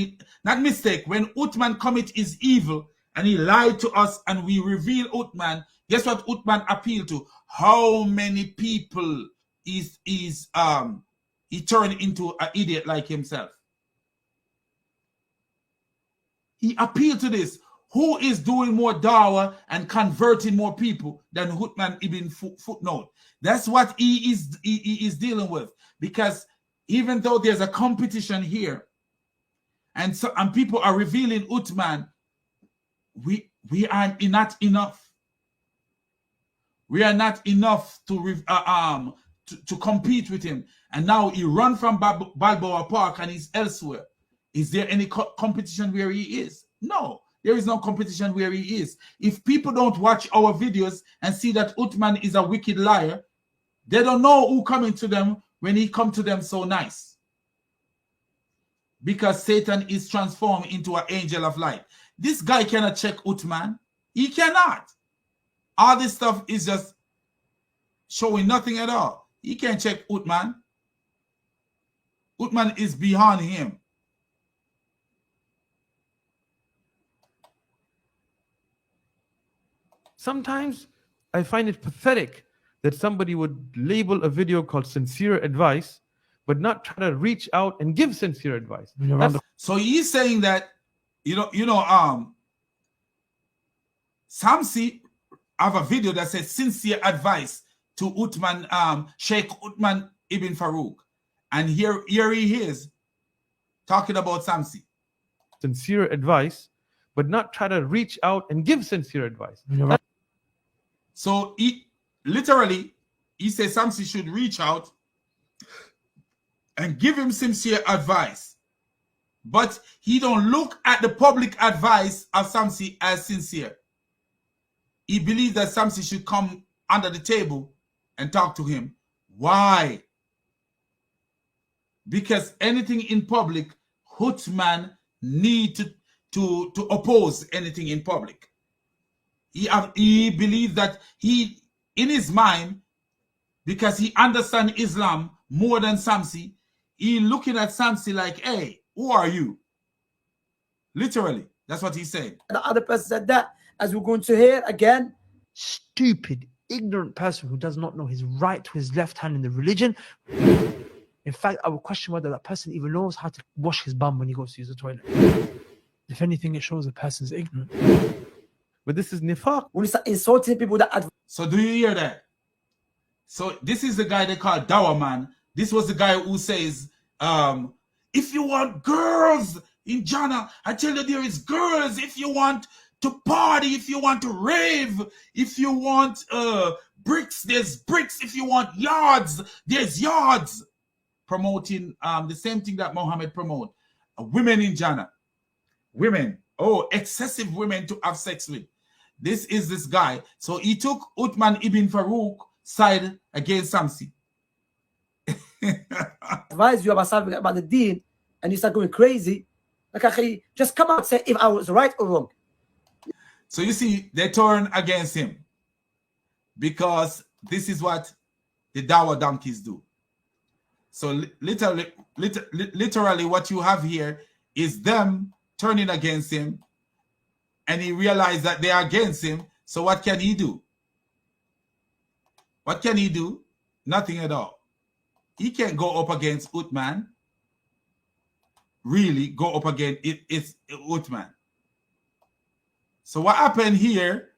when Uthman commit his evil and he lied to us and we reveal Uthman, guess what Uthman appealed to? How many people he turned into an idiot like himself? He appealed to this. Who is doing more dawah and converting more people than Uthman ibn Footnote? That's what he is dealing with. Because even though there's a competition here, and people are revealing Uthman, we are not enough. We are not enough to compete with him. And now he run from Balboa Park and he's elsewhere. Is there any competition where he is? No. There is no competition where he is. If people don't watch our videos and see that Uthman is a wicked liar, they don't know who coming to them when he come to them so nice. Because Satan is transformed into an angel of light. This guy cannot check Uthman. He cannot. All this stuff is just showing nothing at all. He can't check Uthman. Uthman is beyond him. Sometimes I find it pathetic that somebody would label a video called sincere advice, but not try to reach out and give sincere advice. So he's saying that, Samsi have a video that says sincere advice to Uthman, Sheikh Uthman ibn Farooq. And here he is talking about Samsi. Sincere advice, but not try to reach out and give sincere advice. So he says Samsi should reach out and give him sincere advice. But he don't look at the public advice of Samsi as sincere. He believes that Samsi should come under the table and talk to him. Why? Because anything in public, Uthman need to oppose anything in public. He believes that in his mind, because he understands Islam more than Samsi, he looking at Samsi like, hey, who are you? Literally, that's what he said. The other person said that, as we're going to hear again. Stupid, ignorant person who does not know his right to his left hand in the religion. In fact, I would question whether that person even knows how to wash his bum when he goes to use the toilet. If anything, it shows the person's ignorant. But this is nifaq. When you start insulting people that So do you hear that? So this is the guy they call Dawah Man. This was the guy who says, if you want girls in Jannah, I tell you there is girls. If you want to party, if you want to rave, if you want bricks, there's bricks. If you want yards, there's yards. Promoting the same thing that Muhammad promote. Women in Jannah. Women. Oh, excessive women to have sex with. This is this guy. So he took Uthman ibn Farooq side against Samsi. advise you about the deen and you start going crazy, like, just come out and say if I was right or wrong. So you see, they turn against him because this is what the Dawah donkeys do. So literally what you have here is them turning against him, and he realized that they are against him. So what can he do? What can he do? Nothing at all. He can't go up against Uthman. Really go up against it's Uthman. So what happened here?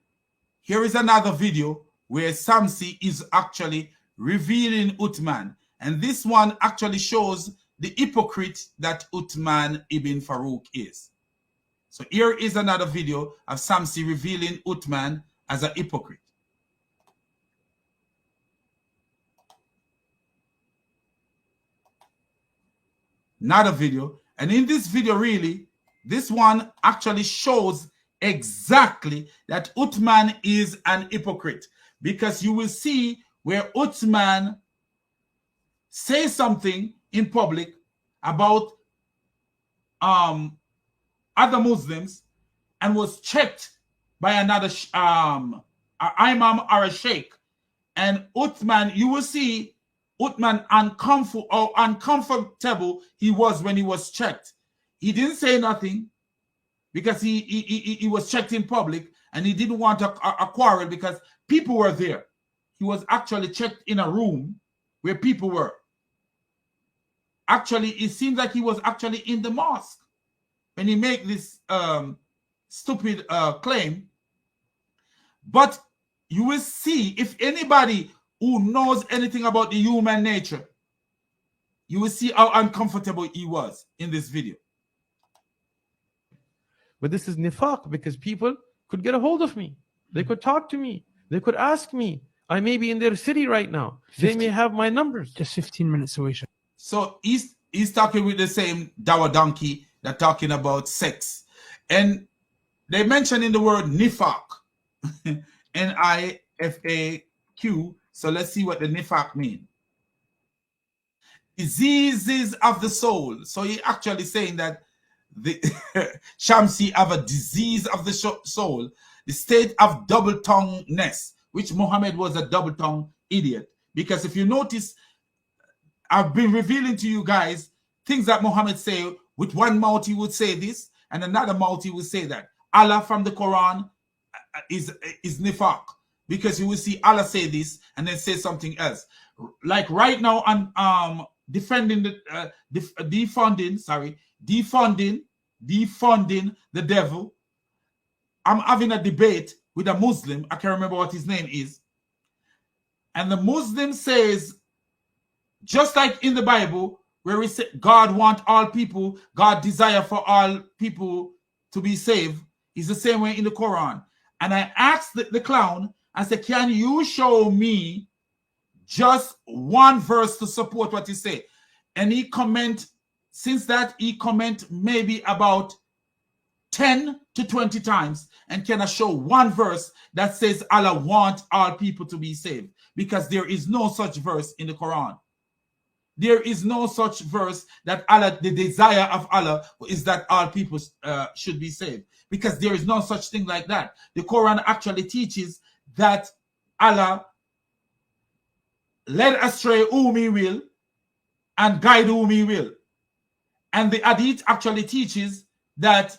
Here is another video where Samsi is actually revealing Uthman. And this one actually shows the hypocrite that Uthman ibn Farooq is. So here is another video of Samsi revealing Uthman as a hypocrite. Another video. And in this video, really, this one actually shows exactly that Uthman is an hypocrite, because you will see where Uthman says something in public about other Muslims and was checked by another imam or a sheikh, and Uthman, you will see Uthman uncomfortable he was when he was checked. He didn't say nothing because he was checked in public, and he didn't want a quarrel because people were there. He was actually checked in a room where people were. Actually, it seems like he was actually in the mosque when he made this stupid claim. But you will see, if anybody who knows anything about the human nature, you will see how uncomfortable he was in this video. But this is nifaq, because people could get a hold of me. They could talk to me. They could ask me. I may be in their city right now. They may have my numbers. Just 15 minutes away. So he's talking with the same dawa donkey that talking about sex. And they mention in the word nifaq, N-I-F-A-Q. So let's see what the nifaq mean. Diseases of the soul. So he actually saying that the Shamsi have a disease of the soul, the state of double-tonguedness, which Muhammad was a double-tongued idiot. Because if you notice, I've been revealing to you guys things that Muhammad say. With one mouth he would say this, and another mouth he would say that. Allah from the Quran is nifaq, because you will see Allah say this and then say something else. Like right now on defunding the devil. I'm having a debate with a Muslim. I can't remember what his name is. And the Muslim says, just like in the Bible, where we say God wants all people, God desire for all people to be saved, is the same way in the Quran. And I asked the clown, I said, can you show me just one verse to support what you say? And he comment, since that he comment maybe about 10 to 20 times, and can I show one verse that says Allah wants all people to be saved? Because there is no such verse in the Quran. There is no such verse that Allah, the desire of Allah is that all people should be saved. Because there is no such thing like that. The Quran actually teaches that Allah led astray whom he will and guide whom he will. And the Hadith actually teaches that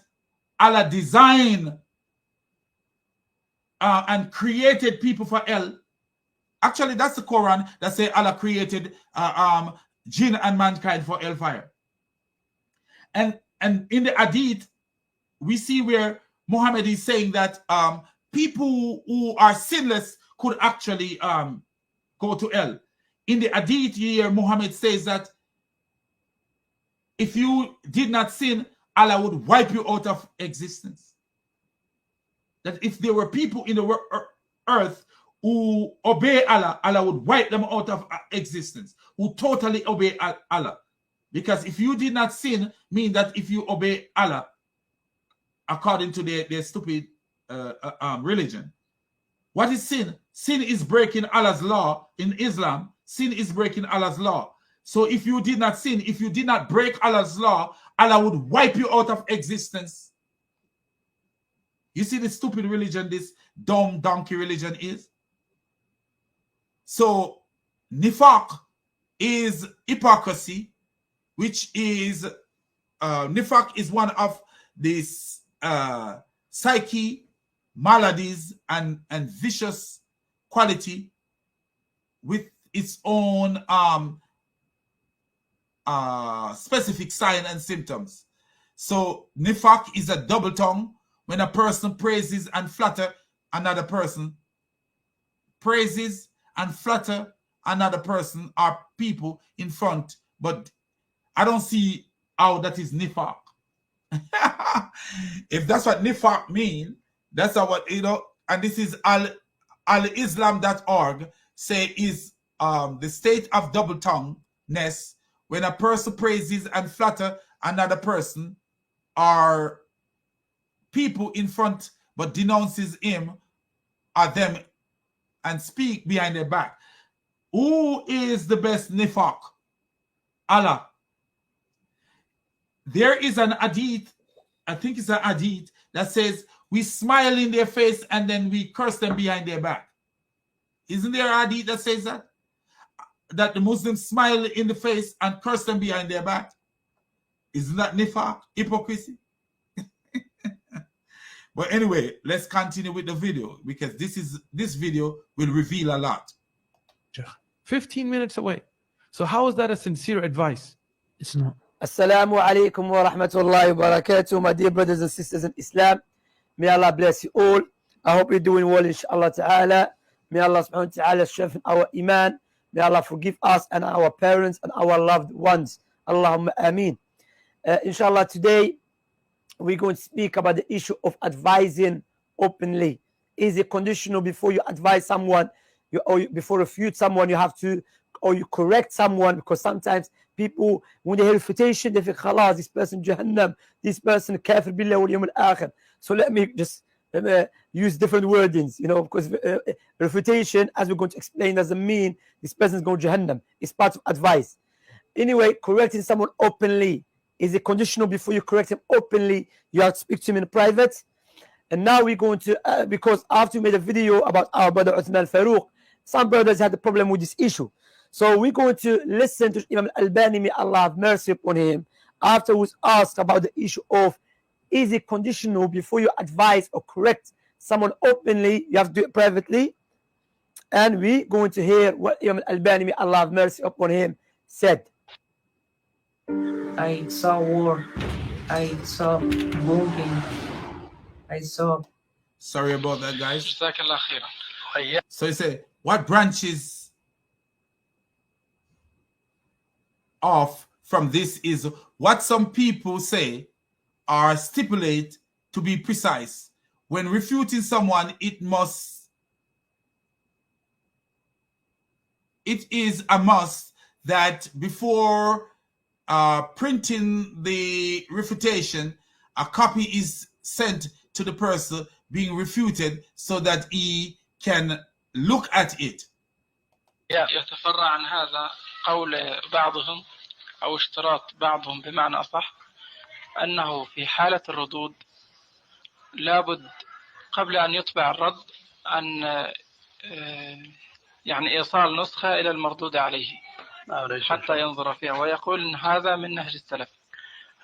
Allah designed and created people for hell. Actually, that's the Quran that says Allah created jinn and mankind for hellfire. And in the Hadith, we see where Muhammad is saying that people who are sinless could actually go to hell. In the Hadith here, Muhammad says that if you did not sin, Allah would wipe you out of existence. That if there were people in the earth who obey Allah, Allah would wipe them out of existence, who totally obey Allah. Because if you did not sin, mean that if you obey Allah, according to their stupid religion. What is sin? Sin is breaking Allah's law in Islam. Sin is breaking Allah's law. So if you did not sin, if you did not break Allah's law, Allah would wipe you out of existence. You see the stupid religion this dumb donkey religion is? So nifaq is hypocrisy, which is nifaq is one of these psyche maladies and vicious quality with its own specific sign and symptoms. So nifaq is a double tongue. When a person praises and flatter another person, praises and flatter another person or people in front, but I don't see how that is nifaq. If that's what nifaq mean, that's what, you know, and this is alislam.org say is the state of double tongueness when a person praises and flatter another person or people in front but denounces him or them and speak behind their back. Who is the best nifaq? Allah. There is an hadith, I think it's an hadith, that says we smile in their face and then we curse them behind their back. Isn't there a hadith that says that? That the Muslims smile in the face and curse them behind their back? Isn't that nifaq, hypocrisy? But anyway, let's continue with the video because this video will reveal a lot. 15 minutes away. So how is that a sincere advice? It's not. Assalamu alaikum wa rahmatullahi wa barakatuh. My dear brothers and sisters in Islam, may Allah bless you all. I hope you're doing well, inshallah ta'ala. May Allah subhanahu wa ta'ala strengthen our iman. May Allah forgive us and our parents and our loved ones. Allahumma ameen. Inshallah, today we're going to speak about the issue of advising openly. Is it conditional before you advise someone, before you refute someone, you have to, or you correct someone? Because sometimes people, when they hear refutation, they think, khalas, this person Jahannam, this person kafir billah wal yawm al-akhir. So let me just use different wordings, you know, because refutation, as we're going to explain, doesn't mean this person is going to Jahannam. It's part of advice. Anyway, correcting someone openly. Is it conditional before you correct him openly? You have to speak to him in private. And now we're going to, because after we made a video about our brother Uthman Farooq, some brothers had a problem with this issue. So we're going to listen to Imam Al-Albani, may Allah have mercy upon him, after he was asked about the issue of, is it conditional before you advise or correct someone openly, you have to do it privately? And we're going to hear what Imam Al-Albani, may Allah have mercy upon him, said. I saw war, I saw moving, I saw... Sorry about that, guys. So you say, what branches off from this is what some people say or stipulate to be precise. When refuting someone, it is a must that before printing the refutation, a copy is sent to the person being refuted so that he can look at it. يتفرع عن هذا قول بعضهم أو اشتراط بعضهم بمعنى أصح أنه في حالة الردود لابد قبل أن يطبع الرد أن يعني إيصال نسخة إلى المردود عليه حتى ينظر فيها ويقول إن هذا من نهج السلف.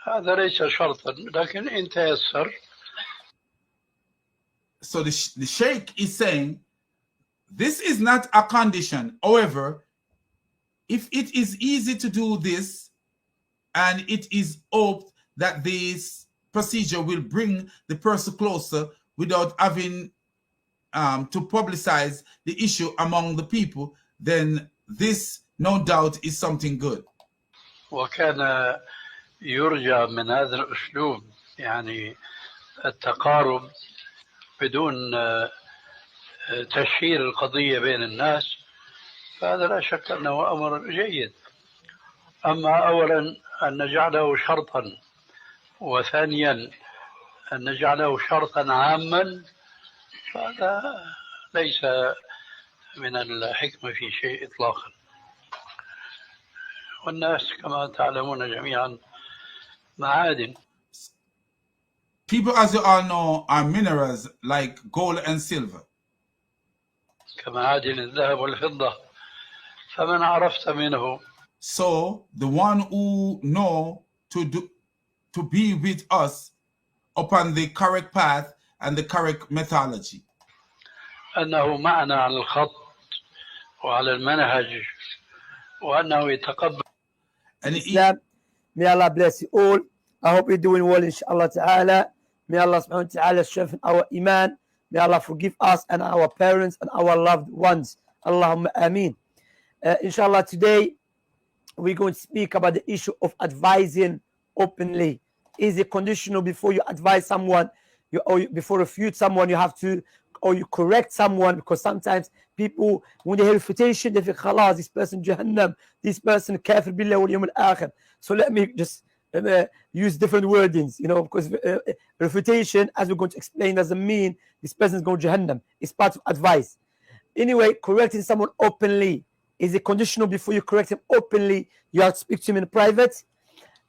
هذا ليس شرطا لكن إن تيسر. So the Sheikh is saying this is not a condition. However, if it is easy to do this and it is hoped that this procedure will bring the person closer without having to publicize the issue among the people, then this no doubt is something good. وكان يرجى من هذا الأسلوب يعني التقارب بدون تشهير القضية بين الناس، فهذا لا شك أنه أمر جيد. أما أولا أن نجعله شرطا، وثانيا أن نجعله شرطا عاما، فهذا ليس من الحكمة في شيء إطلاقا. والناس كما تعلمون جميعا معادن. People, as you all know, are minerals like gold and silver. كمعادن الذهب والفضة، فمن عرفت منه. So the one who know to be with us upon the correct path and the correct methodology. أنه معنا على الخط وعلى المنهج وأنه يتقبل. Islam, may Allah bless you all. I hope you're doing well, inshallah ta'ala. May Allah subhanahu wa ta'ala strengthen our iman. May Allah forgive us and our parents and our loved ones. Allahumma ameen. Inshallah, today we're going to speak about the issue of advising openly. Is it conditional before you advise someone, before you refute someone, you have to, or you correct someone? Because sometimes people, when they hear refutation, they think, khalas, this person Jahannam, this person kafir billah wal yawm al-akhir. So let me just use different wordings, because refutation, as we're going to explain, doesn't mean this person is going to Jahannam. It's part of advice. Anyway, correcting someone openly. Is it conditional before you correct him openly? You have to speak to him in private.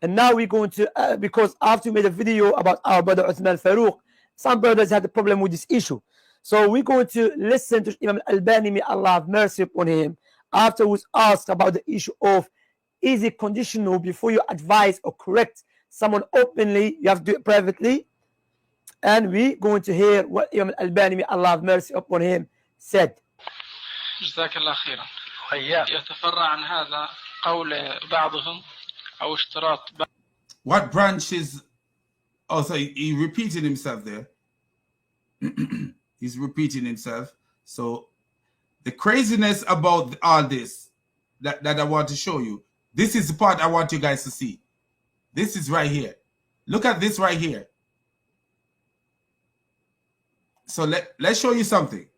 And now we're going to, because after we made a video about our brother Uthman Farooq, some brothers had a problem with this issue. So we're going to listen to Imam Al-Albani, may Allah have mercy upon him, after he was asked about the issue of, is it conditional before you advise or correct someone openly? You have to do it privately. And we're going to hear what Imam Al-Albani, may Allah have mercy upon him, said. جزاك الله خيرا. يتفرع عن هذا قول بعضهم أو اشتراط. What branches? Oh, so he repeated himself there. He's repeating himself. So the craziness about all this that I want to show you, this is the part I want you guys to see. This is right here. Look at this right here. So let's show you something.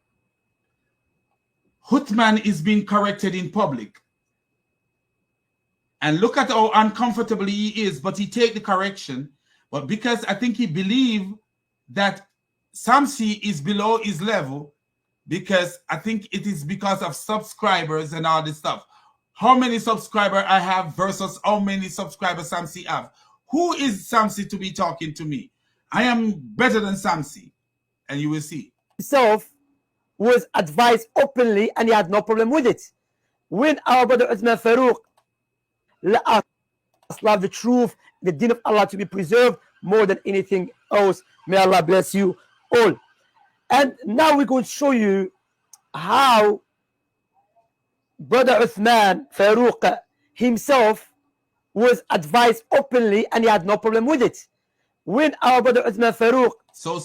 Uthman is being corrected in public. And look at how uncomfortable he is, but he take the correction. But because I think he believe that Samsi is below his level, because I think it is because of subscribers and all this stuff. How many subscribers I have versus how many subscribers Samsi have. Who is Samsi to be talking to me? I am better than Samsi. And you will see. Himself was advised openly and he had no problem with it. When our brother Uthman Farooq, let us love the truth, the deen of Allah to be preserved more than anything else. May Allah bless you all. And now we're going to show you how brother Uthman Farooq himself was advised openly and he had no problem with it. When our brother Uthman Farooq, so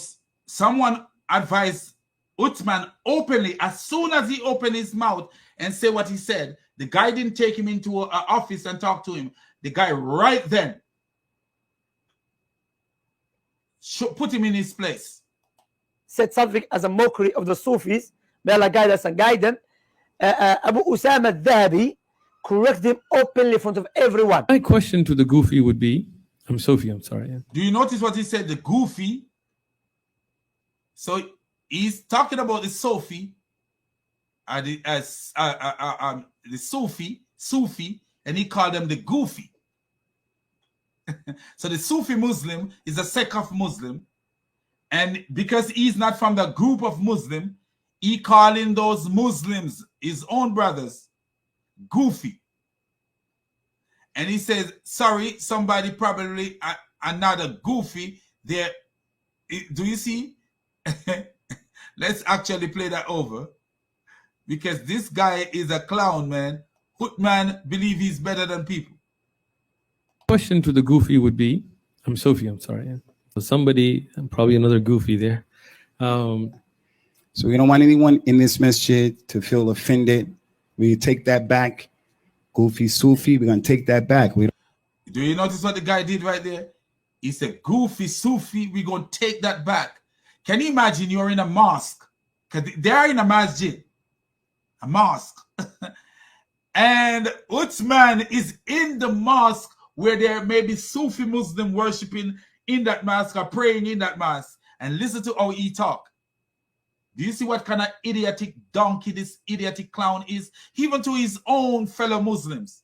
someone advised Uthman openly, as soon as he opened his mouth and say what he said, the guy didn't take him into an office and talk to him. The guy right then put him in his place. Said something as a mockery of the Sufis. May Allah guide us and guide them. Abu Usama al-Dhahabi corrected him openly in front of everyone. My question to the goofy would be, I'm sorry. Do you notice what he said, the goofy? So he's talking about the Sufi, the Sufi, and he called them the goofy. So the Sufi Muslim is a sect of Muslim, and because he's not from the group of Muslim, he calling those Muslims, his own brothers, goofy. And he says, sorry, somebody probably another goofy there. Do you see? Let's actually play that over, because this guy is a clown, man. Uthman believe he's better than people. Question to the goofy would be, I'm sorry. So somebody, probably another goofy there. So we don't want anyone in this masjid to feel offended. We take that back. Goofy Sufi, we're going to take that back. Do you notice what the guy did right there? He said, goofy Sufi, we're going to take that back. Can you imagine you're in a mosque? Because they're in a masjid, a mosque. And Uthman is in the mosque where there may be Sufi Muslim worshiping in that mosque or praying in that mosque. And listen to how he talk. Do you see what kind of idiotic donkey this idiotic clown is? Even to his own fellow Muslims.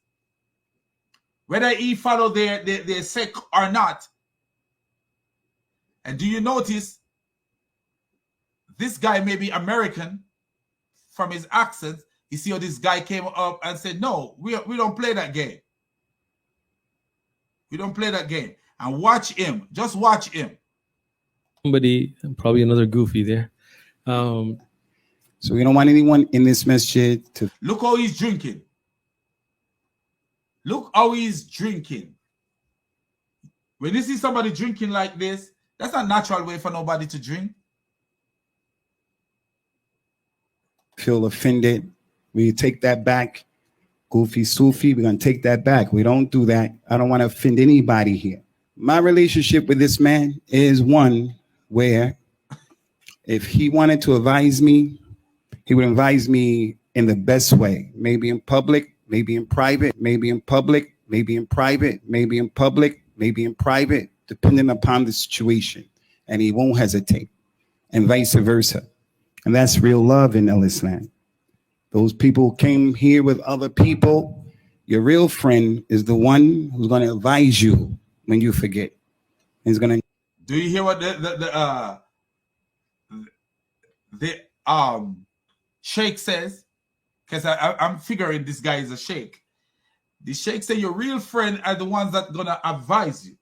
Whether he follow their sect or not. And do you notice this guy may be American from his accent? You see how this guy came up and said, no, we don't play that game. We don't play that game. And watch him. Just watch him. Somebody, probably another goofy there. So we don't want anyone in this masjid to... Look how he's drinking. Look how he's drinking. When you see somebody drinking like this, that's not a natural way for nobody to drink. Feel offended. We take that back. Goofy Sufi, we're going to take that back. We don't do that. I don't want to offend anybody here. My relationship with this man is one where if he wanted to advise me, he would advise me in the best way. Maybe in public, maybe in private, maybe in public, maybe in private, maybe in public, maybe in private, depending upon the situation. And he won't hesitate, and vice versa. And that's real love in Islam. Those people came here with other people. Your real friend is the one who's going to advise you when you forget. He's going to. Do you hear what the Sheikh says? Because I'm figuring this guy is a Sheikh. The Sheikh said your real friend are the ones that gonna advise you.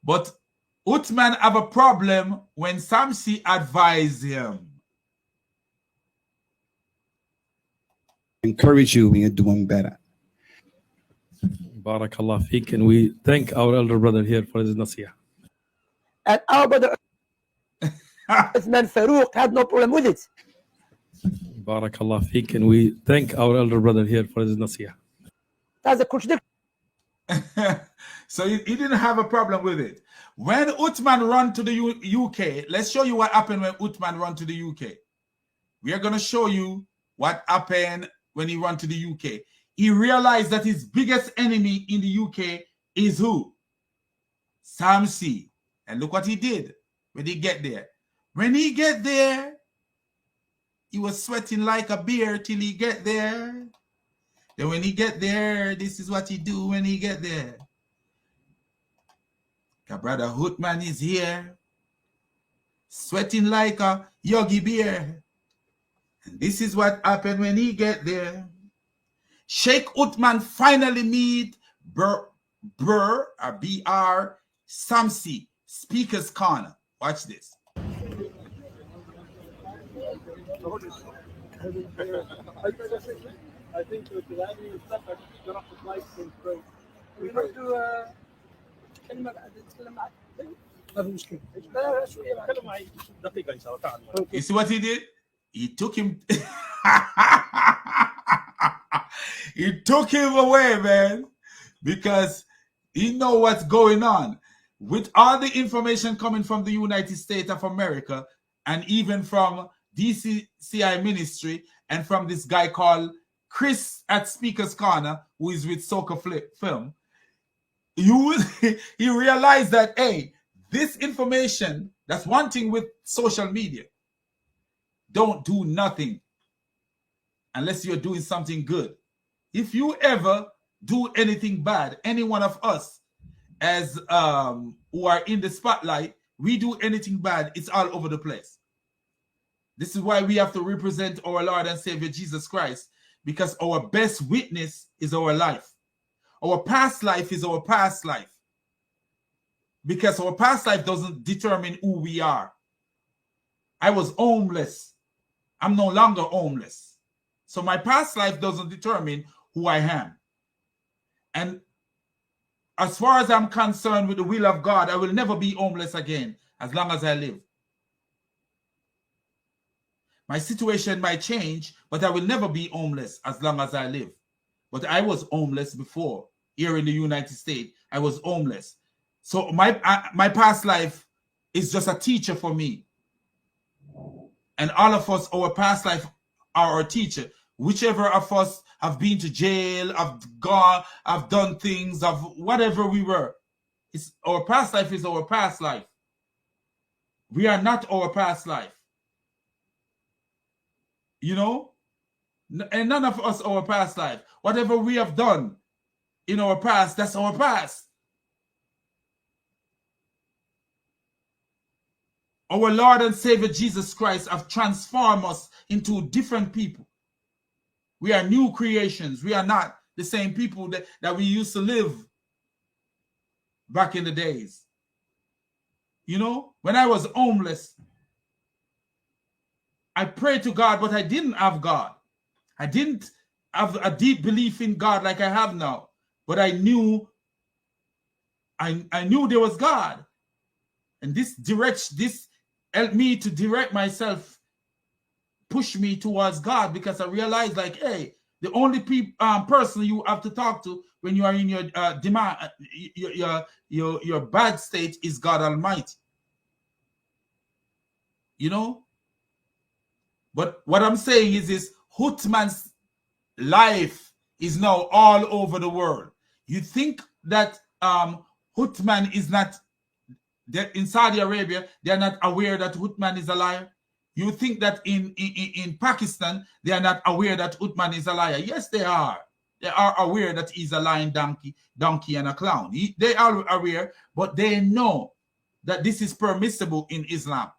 But Uthman have a problem when Samsi advise him. Encourage you when you're doing better. Barakallah feek, and we thank our elder brother here for his nasiyah. And our brother Uthman Farooq had no problem with it. Barakallah feek, and we thank our elder brother here for his nasiyah. That's a contradiction. So he didn't have a problem with it. When Uthman run to the UK, let's show you what happened when Uthman run to the UK. We are going to show you what happened when he run to the UK. He realized that his biggest enemy in the UK is who? Samsi. And look what he did when he get there. When he get there, he was sweating like a bear till he get there. Then when he get there, this is what he do when he get there. Your brother Uthman is here, sweating like a yogi bear. And this is what happened when he get there. Sheikh Uthman finally meet BR Samsi, Speaker's Corner. Watch this. I think الكلامي اتفق شرح سلايد كنترول. ونرجو كلمة بعد نتكلم معك. ما في مشكلة. لا شوية تكلم معي دقيقة إن شاء الله تعال. You see what he did? He took him. He took him away, man, because he know what's going on. With all the information coming from the United States of America and even from DCCI ministry and from this guy called Chris at Speaker's Corner, who is with Soca Film, he realized that, hey, this information, that's one thing with social media. Don't do nothing unless you're doing something good. If you ever do anything bad, any one of us as who are in the spotlight, we do anything bad, it's all over the place. This is why we have to represent our Lord and Savior Jesus Christ, because our best witness is our life. Our past life is our past life. Because our past life doesn't determine who we are. I was homeless. I'm no longer homeless. So my past life doesn't determine who I am. And as far as I'm concerned with the will of God, I will never be homeless again as long as I live. My situation might change, but I will never be homeless as long as I live. But I was homeless before. Here in the United States, I was homeless. So my past life is just a teacher for me. And all of us, our past life are our teacher. Whichever of us have been to jail, have gone, have done things, of whatever we were. It's our past life is our past life. We are not our past life. You know? And none of us our past life. Whatever we have done in our past, that's our past. Our Lord and Savior Jesus Christ have transformed us into different people. We are new creations. We are not the same people that we used to live back in the days. You know, when I was homeless, I prayed to God, but I didn't have God. I didn't have a deep belief in God like I have now. But I knew there was God. And this helped me to direct myself, push me towards God, because I realized, like, hey, The only person you have to talk to when you are in your your bad state is God Almighty. You know? But what I'm saying is this: Uthman's life is now all over the world. You think that Uthman is not in Saudi Arabia, they're not aware that Uthman is a liar? You think that in Pakistan, they are not aware that Uthman is a liar? Yes, they are. They are aware that he's a lying donkey and a clown. They are aware, but they know that this is permissible in Islam.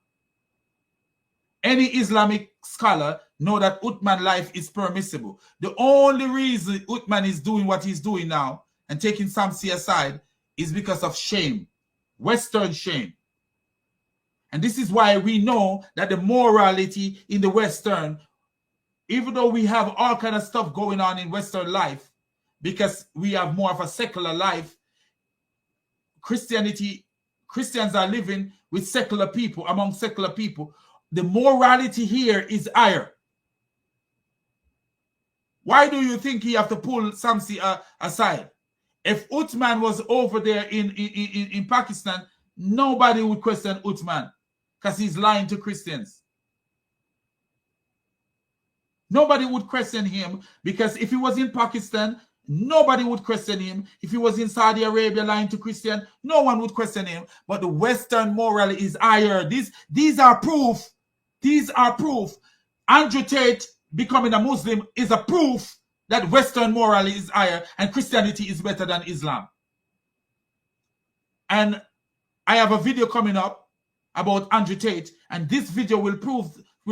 Any Islamic scholar know that Uthman's life is permissible. The only reason Uthman is doing what he's doing now and taking Samsi aside is because of shame, Western shame. And this is why we know that the morality in the Western, even though we have all kind of stuff going on in Western life, because we have more of a secular life, Christians are living with secular people, among secular people. The morality here is higher. Why do you think he have to pull Samsi aside? If Uthman was over there in Pakistan, nobody would question Uthman because he's lying to Christians. Nobody would question him because if he was in Pakistan, nobody would question him. If he was in Saudi Arabia lying to Christian, no one would question him. But the Western moral is higher. These are proof. These are proof. Andrew Tate becoming a Muslim is a proof that Western morality is higher and Christianity is better than Islam. And I have a video coming up about Andrew Tate, and this video will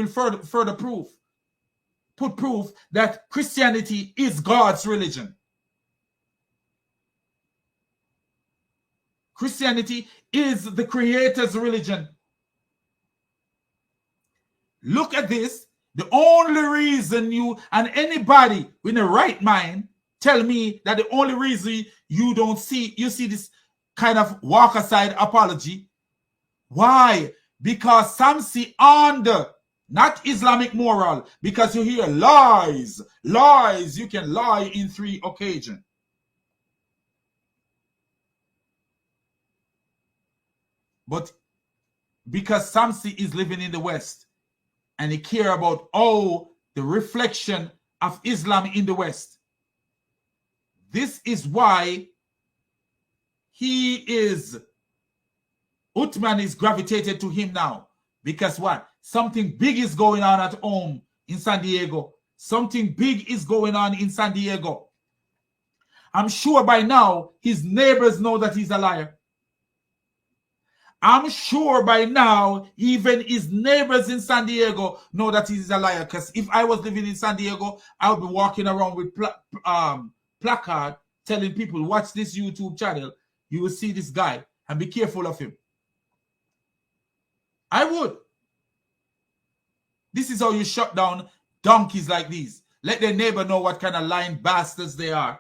further put proof that Christianity is God's religion. Christianity is the Creator's religion. Look at this. The only reason you and anybody with a right mind tell me that the only reason you see this kind of walk aside apology. Why? Because Samsi under not Islamic moral, because you hear lies, you can lie in 3 occasions. But because Samsi is living in the West and he care about the reflection of Islam in the West, this is why Uthman is gravitated to him now. Because what? Something big is going on at home in San Diego. Something big is going on in San Diego. I'm sure by now his neighbors know that he's a liar. I'm sure by now even his neighbors in San Diego know that he's a liar. Because if I was living in San Diego, I would be walking around with placard telling people, watch this YouTube channel. You will see this guy and be careful of him. I would. This is how you shut down donkeys like these. Let their neighbor know what kind of lying bastards they are.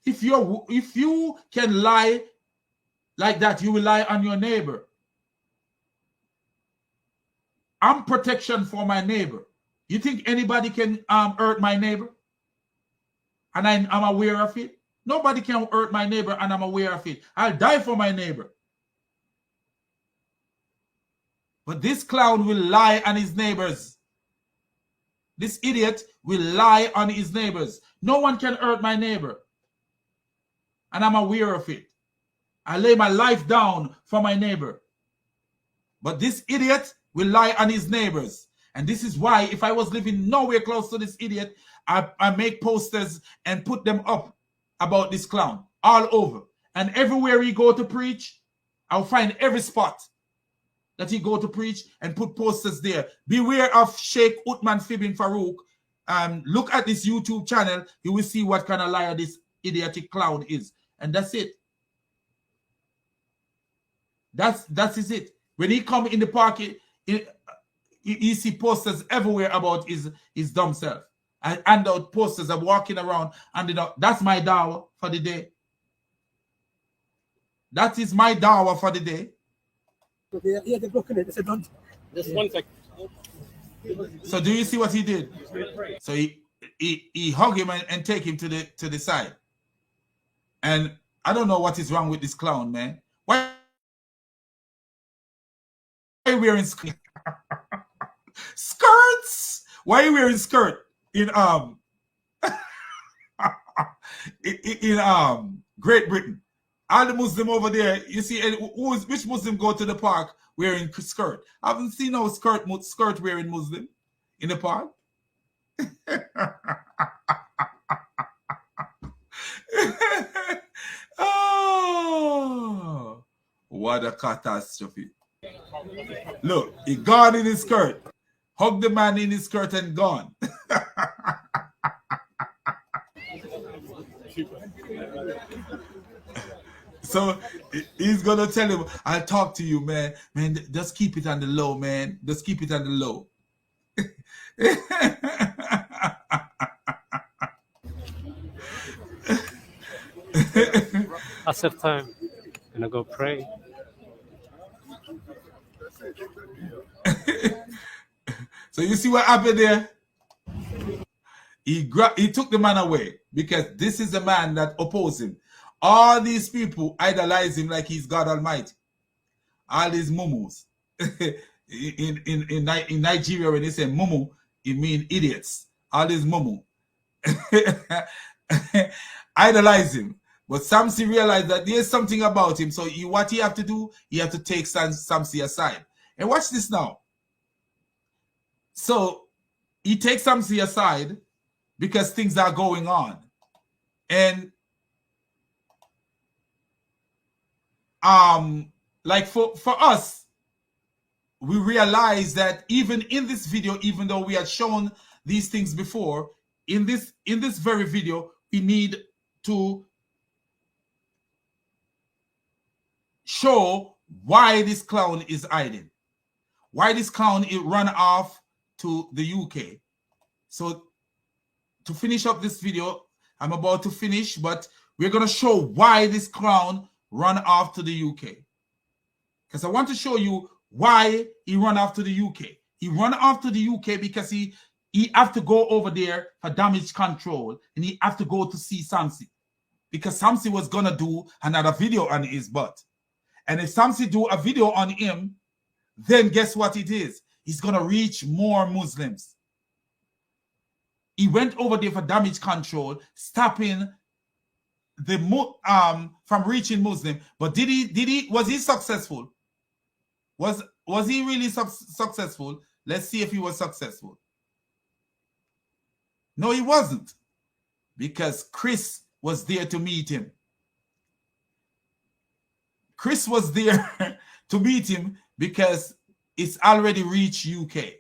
If you can lie like that, you will lie on your neighbor. I'm protection for my neighbor. You think anybody can hurt my neighbor? And I'm aware of it? Nobody can hurt my neighbor and I'm aware of it. I'll die for my neighbor. But this clown will lie on his neighbors. This idiot will lie on his neighbors. No one can hurt my neighbor. And I'm aware of it. I lay my life down for my neighbor. But this idiot will lie on his neighbors. And this is why if I was living nowhere close to this idiot, I make posters and put them up about this clown all over. And everywhere he go to preach, I'll find every spot that he go to preach and put posters there. Beware of Sheikh Uthman Fibin Farooq. Look at this YouTube channel. You will see what kind of liar this idiotic clown is. And that's it. That is it. When he come in the park, you see posters everywhere about his dumb self. I hand out posters. I'm walking around and that's my dawah for the day. That is my dawah for the day. Yeah, they're blocking it. They said don't. Just 1 second. So do you see what he did? So he hug him and take him to the side. And I don't know what is wrong with this clown, man. Why are you wearing skirts? Why are you wearing skirt in Great Britain? All the Muslim over there, you see, which Muslim go to the park wearing skirt? I haven't seen no skirt wearing Muslim in the park. Oh, what a catastrophe. Look, he gone in his skirt. Hug the man in his skirt and gone. So he's gonna tell him, I'll talk to you, man. Man, just keep it on the low, man. Just keep it on the low. Asr time. Gonna go pray. So you see what happened there? He took the man away because this is the man that opposed him. All these people idolize him like he's God Almighty. All these mumus. in Nigeria, when they say mumu, it means idiots. All these mumu. Idolize him. But Samsi realized that there's something about him. So what he have to do, he have to take Samsi aside. And watch this now. So he takes Samsi aside because things are going on. And like for us, we realize that even in this video, even though we had shown these things before, in this very video, we need to show why this clown is hiding, why this clown run off to the UK. So to finish up this video, I'm about to finish, but we're going to show why this clown run off to the UK. Because I want to show you why he run off to the UK. He run off to the UK because he have to go over there for damage control, and he have to go to see Samsi. Because Samsi was going to do another video on his butt. And if Samsi do a video on him, then guess what it is? He's going to reach more Muslims. He went over there for damage control, stopping the from reaching Muslim. But was he successful? Was he really successful? Let's see if he was successful. No, he wasn't. Because Chris was there to meet him. Chris was there to meet him because it's already reached UK.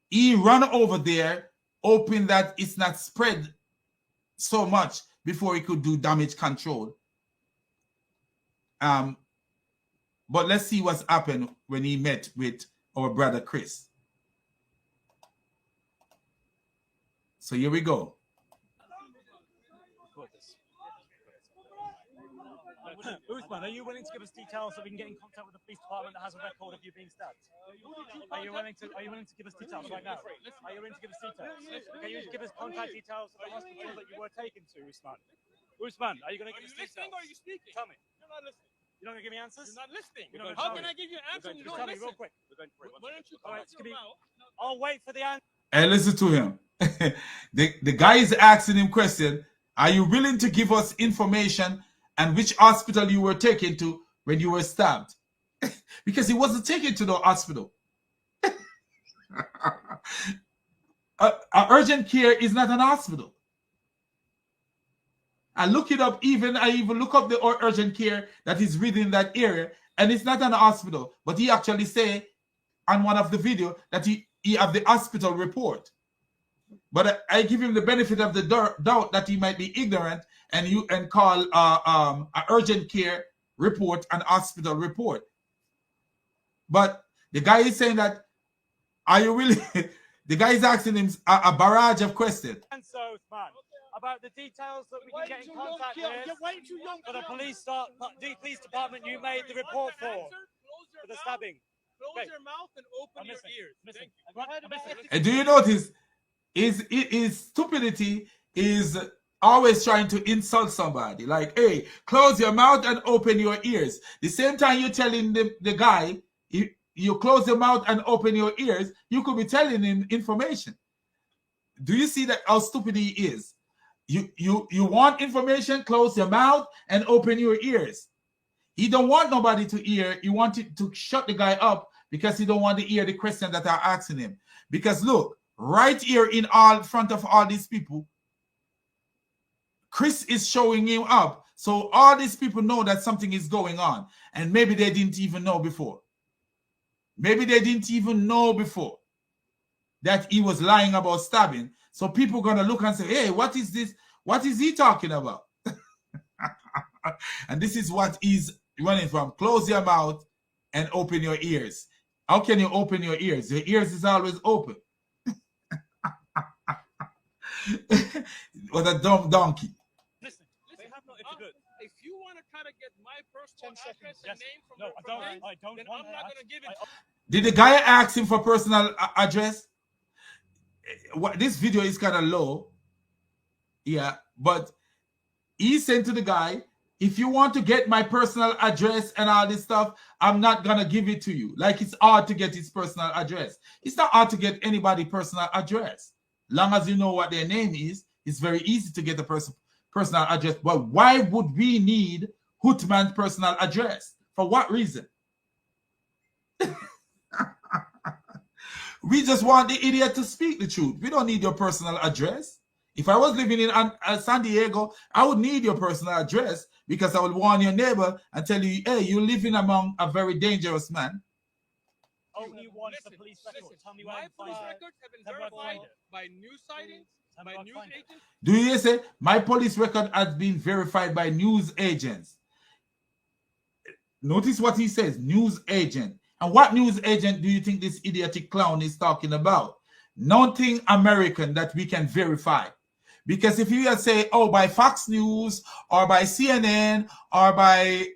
He ran over there, hoping that it's not spread so much before he could do damage control. But let's see what's happened when he met with our brother Chris. So here we go. Uthman, are you willing to give us details so we can get in contact with the police department that has a record of you being stabbed? Are you willing to give us details right now? Are you willing to give us details? Can you give us contact details of the hospital that you were taken to, Uthman? Uthman, are you going to give us details? Or are you speaking? Tell me. You're not listening. You're not going to give me answers? You're not listening. How can I give you an answer? You don't listen. Real quick. Why don't you I'll wait for the answer. And listen to him. The guy is asking him question. Are you willing to give us information and which hospital you were taken to when you were stabbed? Because he wasn't taken to the hospital. Urgent care is not an hospital. I look it up, I even look up the urgent care that is within that area, and it's not an hospital. But he actually say on one of the video that he have the hospital report. But I give him the benefit of the doubt that he might be ignorant and call an urgent care report an hospital report. But the guy is saying that, are you really? The guy is asking him a barrage of questions. And so, man, about the details that we can get in contact with for the police department you made the report for the stabbing. Close your mouth and open your ears. Thank you. And do you notice is stupidity is always trying to insult somebody? Like, hey, close your mouth and open your ears. The same time you're telling the guy, you close your mouth and open your ears, you could be telling him information. Do you see that how stupid he is? You want information, close your mouth and open your ears. He don't want nobody to hear. He wanted to shut the guy up because he don't want to hear the question that are asking him. Because look, right here in front of all these people, Chris is showing him up. So all these people know that something is going on. And maybe they didn't even know before. Maybe they didn't even know before that he was lying about stabbing. So people are going to look and say, hey, what is this? What is he talking about? And this is what he's running from. Close your mouth and open your ears. How can you open your ears? Your ears is always open. What a dumb donkey. Listen, they have no, it's good. If you want to try to get my personal address and name from then I'm not going to give it. Did the guy ask him for personal address? This video is kind of low. Yeah, but he said to the guy, if you want to get my personal address and all this stuff, I'm not going to give it to you. Like it's hard to get his personal address. It's not hard to get anybody personal address. Long as you know what their name is, it's very easy to get a personal address. But why would we need Uthman's personal address? For what reason? We just want the idiot to speak the truth. We don't need your personal address. If I was living in San Diego, I would need your personal address because I would warn your neighbor and tell you, hey, you're living among a very dangerous man. Only wants the police record. Tell me my police records have been verified by news sightings, by news agents. Do you say my police record has been verified by news agents? Notice what he says, news agent. And what news agent do you think this idiotic clown is talking about? Nothing American that we can verify. Because if you say, oh, by Fox News or by CNN or by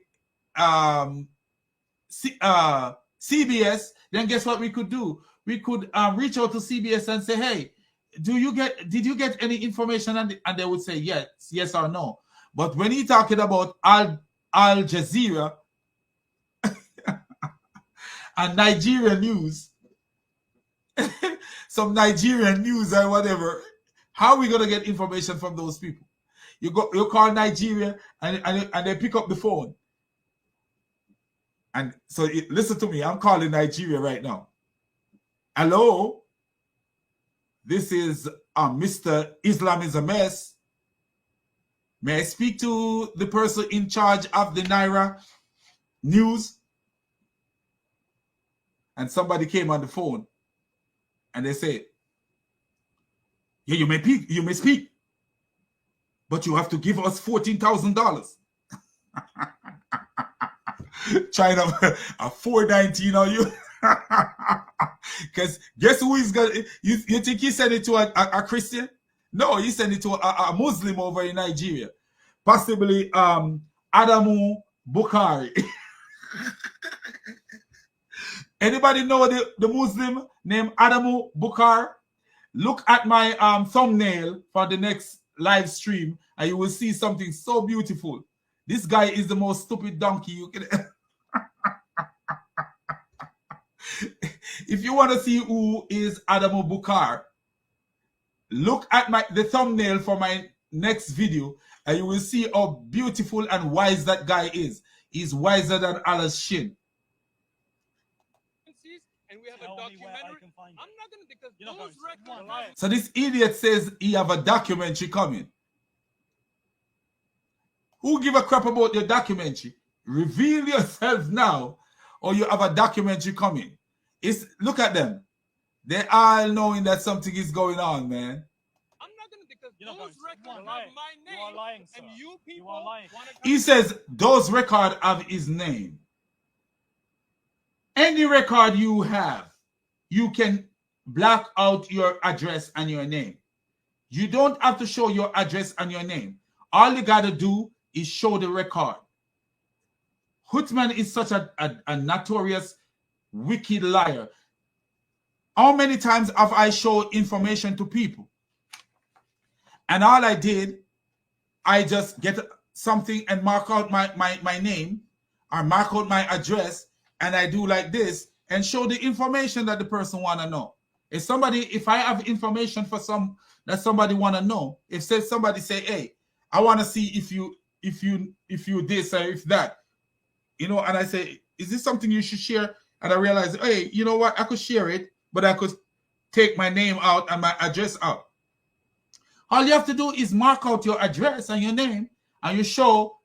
CBS, then guess what we could do? We could reach out to CBS and say, hey, did you get any information? And they would say yes or no. But when he's talking about Al Jazeera and Nigerian news, some Nigerian news or whatever, how are we going to get information from those people? You call Nigeria and they pick up the phone. And so listen to me, I'm calling Nigeria right now. Hello? This is Mr. Islam is a Mess. May I speak to the person in charge of the Naira news? And somebody came on the phone and they said, yeah, you may speak, but you have to give us $14,000. Trying to a 419 on you. Because guess who is going to, you think he sent it to a Christian? No, he sent it to a Muslim over in Nigeria. Possibly Adamu Bukhari. Anybody know the Muslim named Adamu Bukhari? Look at my thumbnail for the next live stream and you will see something so beautiful. This guy is the most stupid donkey you can. If you want to see who is Adamu Bukhari, look at the thumbnail for my next video and you will see how beautiful and wise that guy is. He's wiser than Allah's shin. And we have a documentary. I'm not going to, because those records. So this idiot says he have a documentary coming. Who give a crap about your documentary? Reveal yourself now, or you have a documentary coming. Look at them. They all knowing that something is going on, man. I'm not going to, because those records have my name. You are lying, sir. And you people are lying. He says those records have his name. Any record you have, you can black out your address and your name. You don't have to show your address and your name. All you got to do is show the record. Uthman is such a notorious wicked liar. How many times have I showed information to people? And all I did, I just get something and mark out my name or mark out my address, and I do like this and show the information that the person want to know. If I have information for that somebody want to know, if somebody say, hey, I want to see if you this or if that, you know, and I say, is this something you should share? And I realize, hey, you know what, I could share it, but I could take my name out and my address out. All you have to do is mark out your address and your name, and you show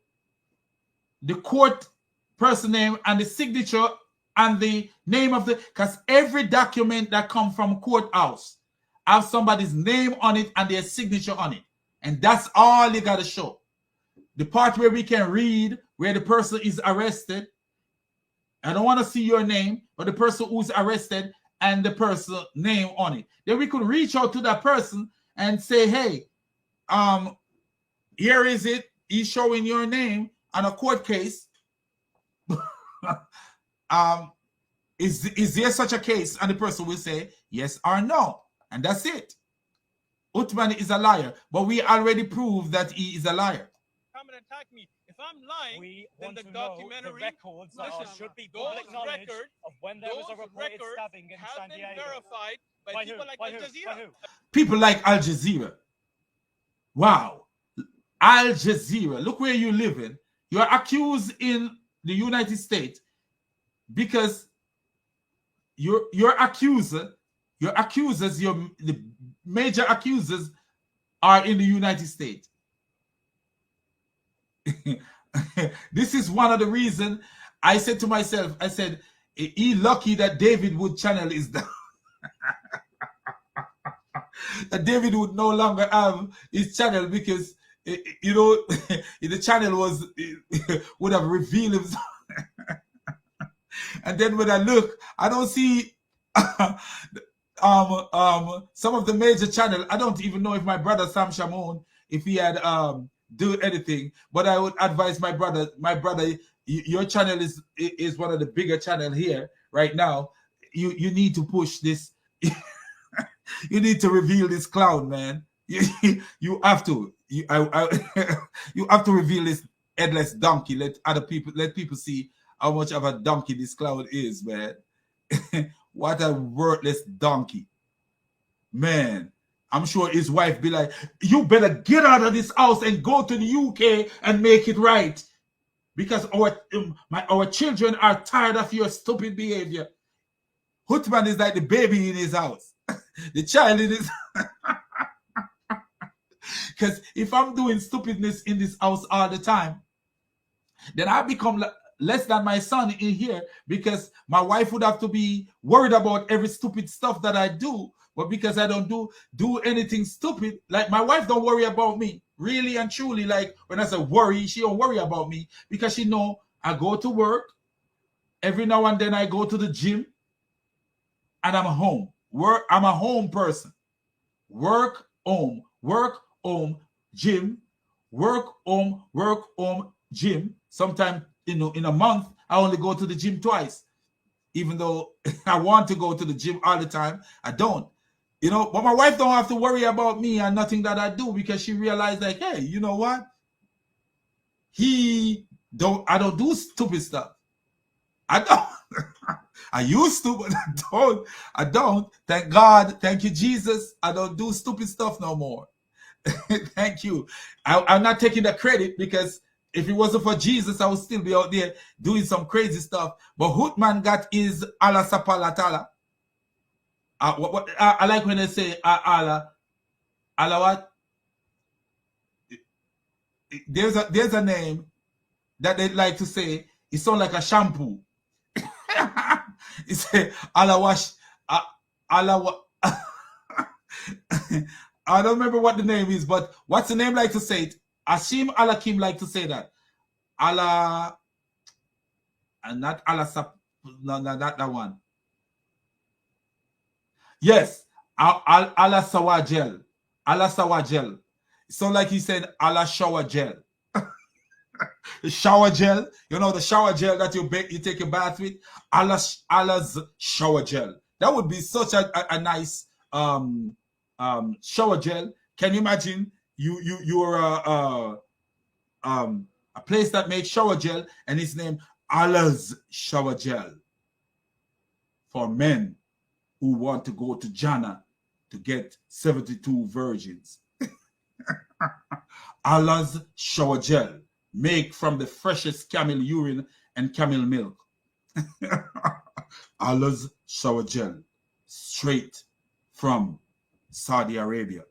the court person name and the signature and the name of because every document that comes from courthouse have somebody's name on it and their signature on it. And that's all you got to show. The part where we can read where the person is arrested, I don't want to see your name, but the person who's arrested and the person name on it. Then we could reach out to that person and say, hey, here is it. He's showing your name on a court case. Is there such a case? And the person will say yes or no. And that's it. Uthman is a liar, but we already proved that he is a liar. Come and attack me. If I'm lying, then the documentary, the records should be public knowledge of when there was a reported stabbing in San Diego. Verified by people like Al Jazeera. People like Al Jazeera. Wow. Al Jazeera. Look where you live in. You're accused in the United States because your accusers, the major accusers are in the United States. This is one of the reasons I said to myself, I said, he lucky that David Wood channel is down. That David would no longer have his channel because, you know, the channel would have revealed himself. And then when I look, I don't see some of the major channel. I don't even know if my brother Sam Shamoun, if he had do anything, but I would advise my brother, your channel is one of the bigger channel here right now. You need to push this. You need to reveal this clown, man. You have to. You have to reveal this headless donkey. Let people see how much of a donkey this clown is, man. What a worthless donkey, man. I'm sure his wife be like, you better get out of this house and go to the UK and make it right, because our children are tired of your stupid behavior. Uthman is like the baby in his house. The child in his because if I'm doing stupidness in this house all the time, then I become less than my son in here, because my wife would have to be worried about every stupid stuff that I do. But because I don't do anything stupid, like my wife don't worry about me, really and truly. Like when I say worry, she don't worry about me because she know I go to work. Every now and then I go to the gym and I'm home. I'm a home person. Work, home, gym, work, home, gym. Sometimes, in a month, I only go to the gym twice. Even though I want to go to the gym all the time, I don't. But my wife don't have to worry about me and nothing that I do, because she realized, like, hey, you know what? I don't do stupid stuff. I don't. I used to, but I don't. Thank God. Thank you, Jesus. I don't do stupid stuff no more. Thank you. I'm not taking the credit, because if it wasn't for Jesus, I would still be out there doing some crazy stuff. But Uthman got his Allah Sapalatala. I like when they say Allah what? There's a name that they like to say. It sounds like a shampoo. It say Allah wash. Allah. I don't remember what the name is, but what's the name like to say it? Ashim Alakim like to say that. Allah, and not Allah Sap, no, not that one. Yes, Allah Sawajel. Allah Sawajel. So like he said, Allah Shower Gel. The shower gel, you know, the shower gel that you take your bath with. Allah's shower gel. That would be such a nice shower gel. Can you imagine you're a place that makes shower gel and it's named Allah's shower gel for men who want to go to Jannah to get 72 virgins. Allah's shower gel, made from the freshest camel urine and camel milk. Allah's shower gel, straight from Saudi Arabia.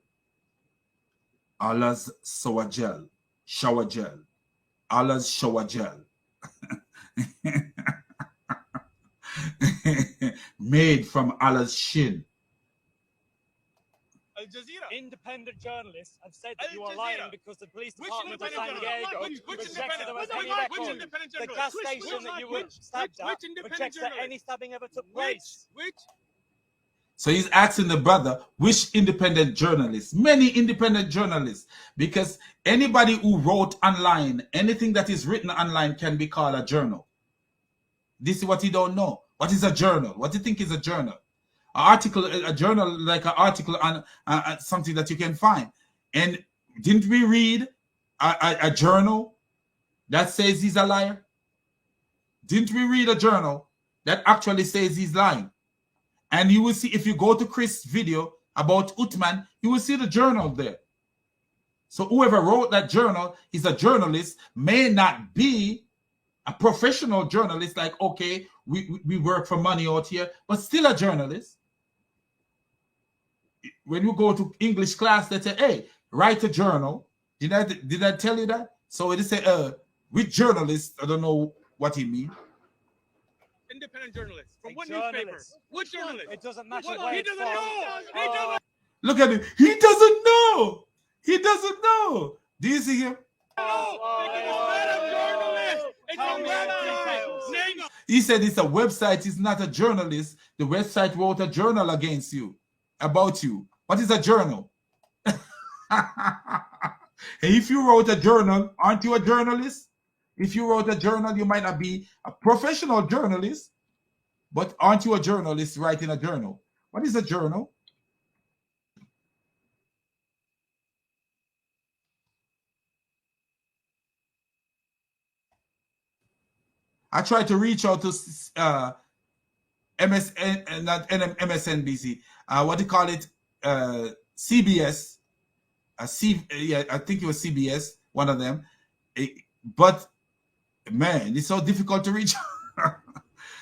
Allah's shower gel, Allah's shower gel. Made from Allah's shin. Al Jazeera. Independent journalists have said that you are lying because the police department of San Diego rejected them as any record. The gas station that you were stabbed at rejects that any stabbing ever took place. So he's asking the brother, which independent journalists? Many independent journalists, because anybody who wrote online, anything that is written online can be called a journal. This is what he don't know. What is a journal? What do you think is a journal? An article, a journal, like an article on something that you can find. And didn't we read a journal that says he's a liar? Didn't we read a journal that actually says he's lying? And you will see, if you go to Chris' video about Uthman, you will see the journal there. So whoever wrote that journal is a journalist, may not be a professional journalist, like, okay, we work for money out here, but still a journalist. When you go to English class, they say, hey, write a journal. Did I tell you that? So they say, which journalist? I don't know what he means. Independent journalists. From what newspaper? Which journalist? It doesn't matter. He doesn't know. Look at him. He doesn't know. He doesn't know. Do you see him? He said it's a website. He's not a journalist. The website wrote a journal against you, about you. What is a journal? If you wrote a journal, aren't you a journalist? If you wrote a journal, you might not be a professional journalist, but aren't you a journalist writing a journal? What is a journal? I tried to reach out to MSN, not MSNBC. What do you call it? CBS. Yeah, I think it was CBS, one of them. But man, it's so difficult to reach.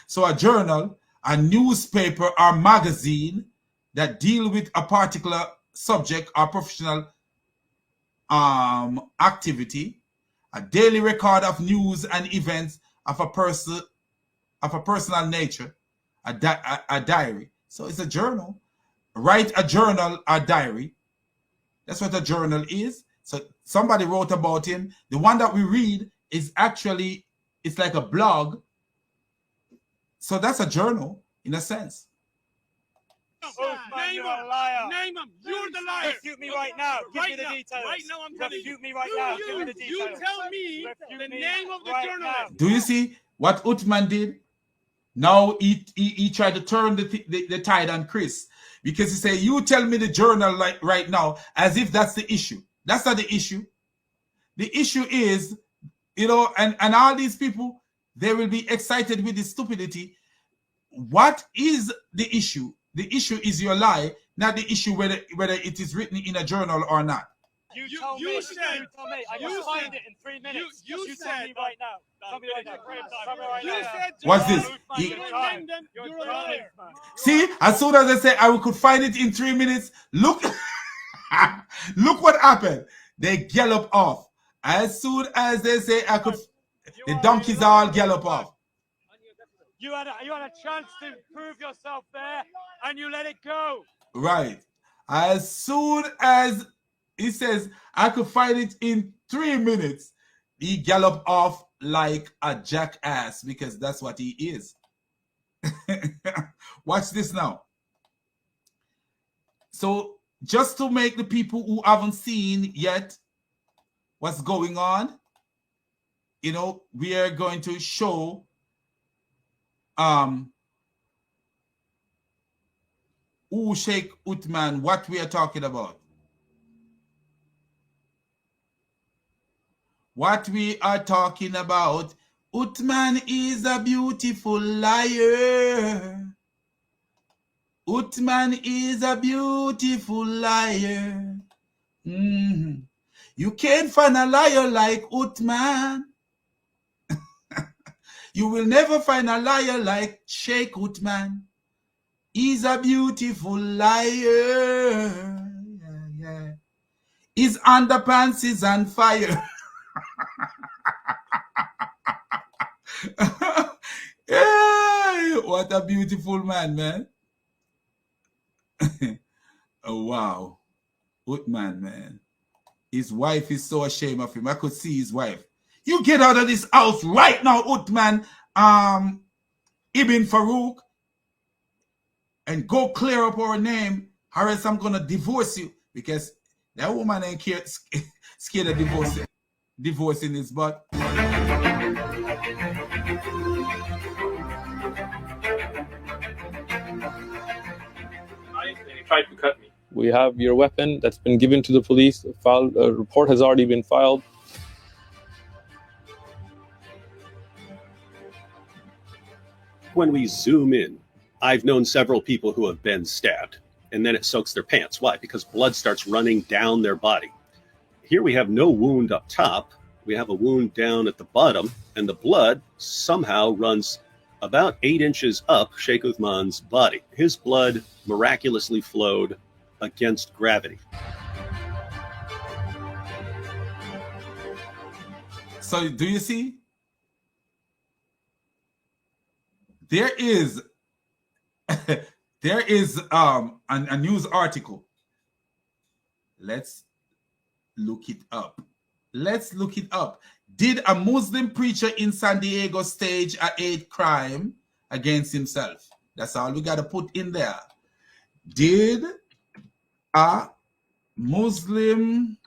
So a journal, a newspaper or magazine that deal with a particular subject or professional activity, a daily record of news and events of a person, of a personal nature, a diary. So it's a journal. Write a journal or diary. That's what a journal is. So somebody wrote about him. The one that we read is actually, it's like a blog. So that's a journal in a sense. Uthman, you're a liar. Name him. You're the liar. Refute me right now. Give me the details. Right now, I'm telling you. Refute me right now. Give me the details. You tell me the name of the journalist. Do you see what Uthman did? Now he tried to turn the tide on Chris, because he said, you tell me the journal like right now, as if that's the issue. That's not the issue. The issue is, you know, and all these people, they will be excited with this stupidity. What is the issue? The issue is your lie, not the issue whether it is written in a journal or not. You tell me. I can find it in 3 minutes. You tell me right now. Tell me right now. You said, what's this? You're a liar. See, as soon as I say I could find it in 3 minutes, look, look what happened. They gallop off. As soon as they say I could, the donkeys all gallop off. You had a chance to prove yourself there, and you let it go. Right. As soon as he says, I could find it in 3 minutes, he galloped off like a jackass, because that's what he is. Watch this now. So just to make the people who haven't seen yet what's going on, you know, we are going to show who Sheikh Uthman, what we are talking about. What we are talking about, Uthman is a beautiful liar. Uthman is a beautiful liar. You can't find a liar like Uthman. You will never find a liar like Sheikh Uthman. He's a beautiful liar. Yeah. His underpants is on fire. Hey, what a beautiful man. Oh, wow. Uthman, man. His wife is so ashamed of him. I could see his wife. You get out of this house right now, Uthman, Ibn Farooq, and go clear up our name, or else I'm going to divorce you. Because that woman ain't scared of divorcing his butt. He tried to cut me. We have your weapon that's been given to the police. A report has already been filed. When we zoom in, I've known several people who have been stabbed, and then it soaks their pants. Why? Because blood starts running down their body. Here we have no wound up top. We have a wound down at the bottom, and the blood somehow runs about 8 inches up Sheikh Uthman's body. His blood miraculously flowed against gravity. So do you see? There is a news article. Let's look it up. Did a Muslim preacher in San Diego stage a hate crime against himself? That's all we got to put in there. Did a Muslim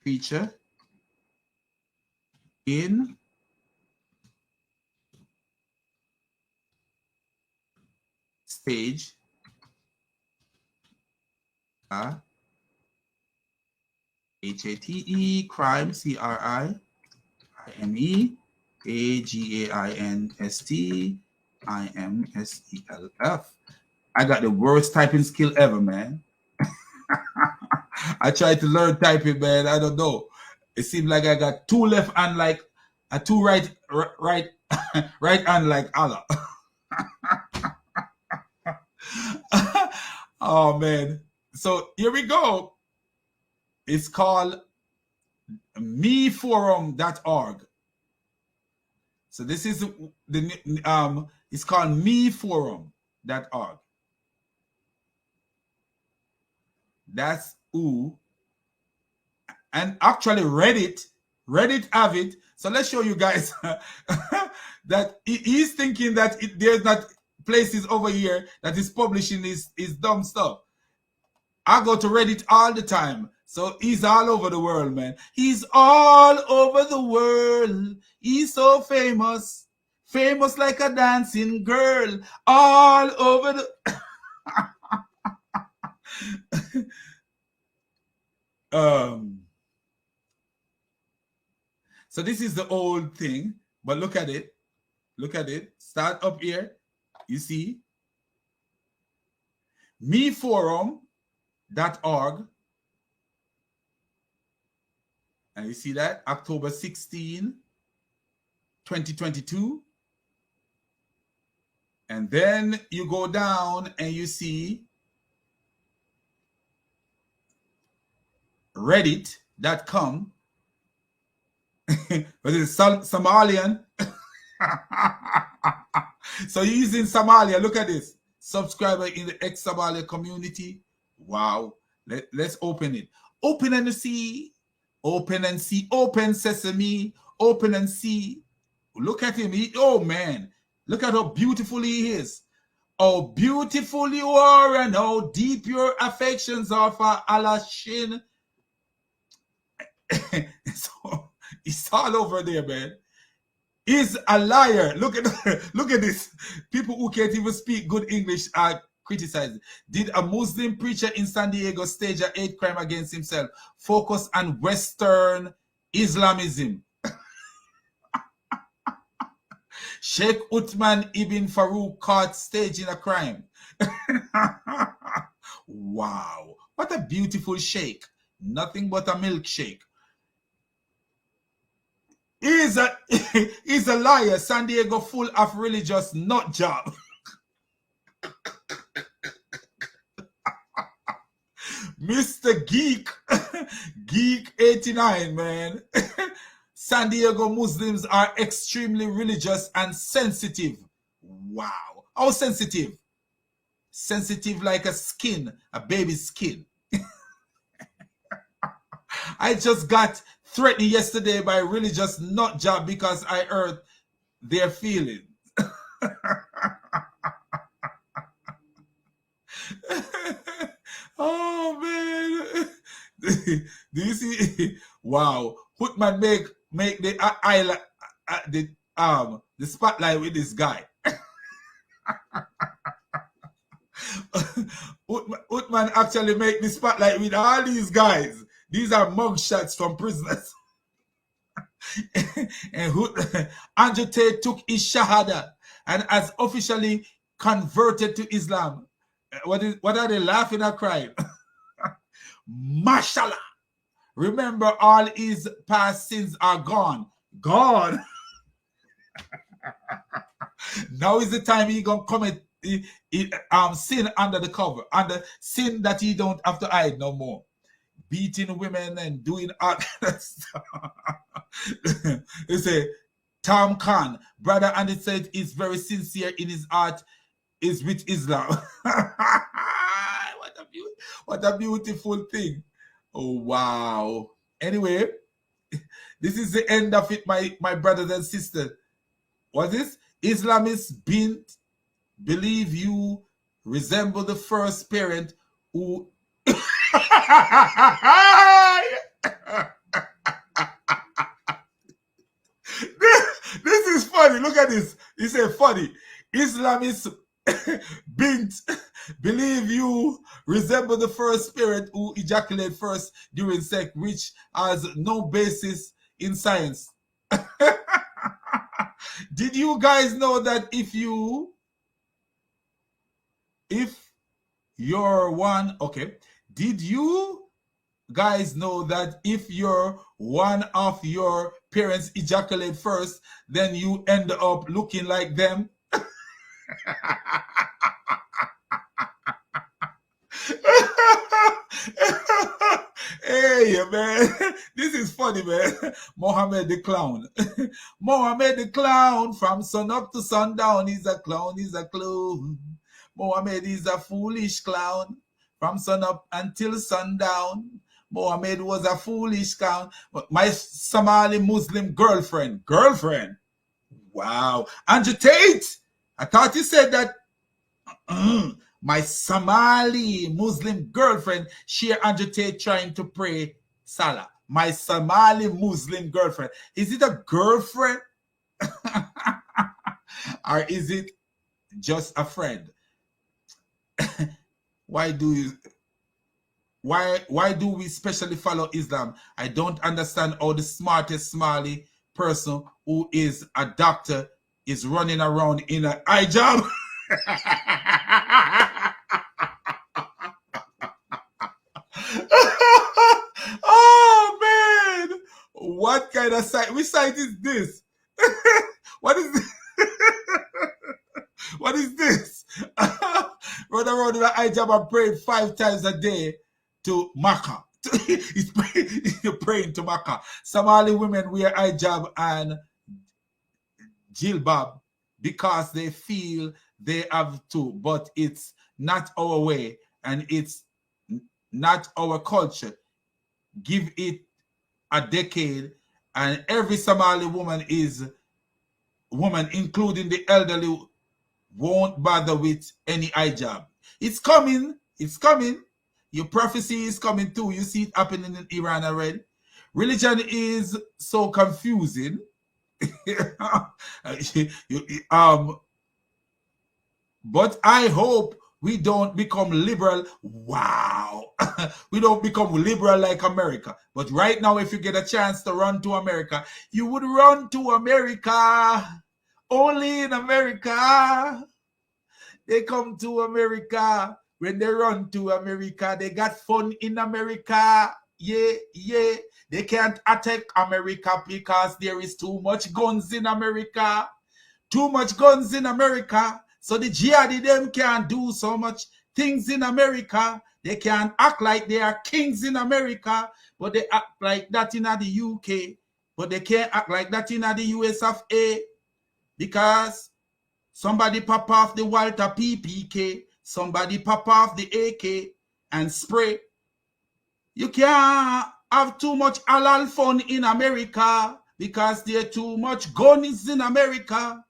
preacher in stage HATE crime CRIME AGAINST IMSELF. I got the worst typing skill ever, man. I tried to learn typing, man. I don't know. It seems like I got 2 left hand like a 2 right hand like Allah. Oh man. So here we go. It's called meforum.org. So this is the it's called meforum.org. That's who. And actually Reddit have it. So let's show you guys that he's thinking that there's not places over here that is publishing his dumb stuff. I go to Reddit all the time. So he's all over the world, man. He's all over the world. He's so famous. Famous like a dancing girl. All over the... So this is the old thing. But look at it. Look at it. Start up here. You see? meforum.org. And you see that? October 16, 2022. And then you go down and you see reddit.com. But it's Somalian. So you're using Somalia. Look at this. Subscriber in the ex-Somalia community. Wow. Let's open it. Open and see. Open and see. Open sesame. Open and see. Look at him. Oh, man. Look at how beautiful he is. How beautiful you are and how deep your affections are for Allah Shin. So It's all over there, man. Is a liar. Look at this. People who can't even speak good English are criticized. Did a Muslim preacher in San Diego stage a hate crime against himself? Focus on Western Islamism. Sheikh Uthman ibn Farooq caught staging a crime. Wow. What a beautiful sheikh. Nothing but a milkshake. He's a liar. San Diego full of religious nut job. Mr. Geek 89, man. San Diego Muslims are extremely religious and sensitive. Wow. How sensitive? Sensitive like a skin, a baby's skin. I just got threatened yesterday by a religious nut job because I hurt their feelings. Oh man. Do you see? Wow. Uthman make the the spotlight with this guy. Uthman actually make the spotlight with all these guys. These are mugshots from prisoners. And Andrew Tate took his shahada and has officially converted to Islam. What are they laughing or crying? Mashallah. Remember, all his past sins are gone. Gone. Now is the time he gonna commit sin under the cover, under sin that he don't have to hide no more. Beating women and doing all kind of stuff. They say Tom Khan, brother, and it said is very sincere in his heart, is with Islam. What a beautiful thing. Oh wow. Anyway, this is the end of it, my brothers and sisters. What is Islamists believe you resemble the first parent who this is funny. Look at this. He said funny. Islamists believe you resemble the first parent who ejaculate first during sex, which has no basis in science. Did you guys know that if you're one, okay, did you guys know that if you're one of your parents ejaculate first, then you end up looking like them? Hey man, this is funny, man. Mohammed the Clown. Mohammed the Clown, from sun up to sundown, he's a clown, he's a clown. Mohammed is a foolish clown, from sun up until sundown. Mohammed was a foolish clown. My Somali Muslim girlfriend. Wow. Andrew Tate, I thought you said that. My Somali Muslim girlfriend, she Andrew Tate trying to pray Salah. My Somali Muslim girlfriend. Is it a girlfriend? Or is it just a friend? Why do we specially follow Islam? I don't understand how the smartest Somali person who is a doctor is running around in an hijab. Oh man, what kind of site? Which site is this? What is this? What is this? Run around in an hijab and pray 5 times a day to Makkah. He's praying to Makkah. Somali women wear hijab and jilbab because they feel they have to, but it's not our way and it's not our culture. Give it a decade and every Somali woman, including the elderly, won't bother with any hijab. It's coming. It's coming. Your prophecy is coming too. You see it happening in Iran already. Religion is so confusing. But I hope we don't become liberal. Wow. We don't become liberal like America. But right now, if you get a chance to run to America, you would run to America. Only in America. They come to America. When they run to America, they got fun in America. Yeah, yeah. They can't attack America because there is too much guns in America. Too much guns in America. So the jihadi them can't do so much things in America. They can't act like they are kings in America, but they act like that in the UK. But they can't act like that in the US of A because somebody pop off the Walter PPK, somebody pop off the AK and spray. You can't have too much halal fun in America because there are too much guns in America.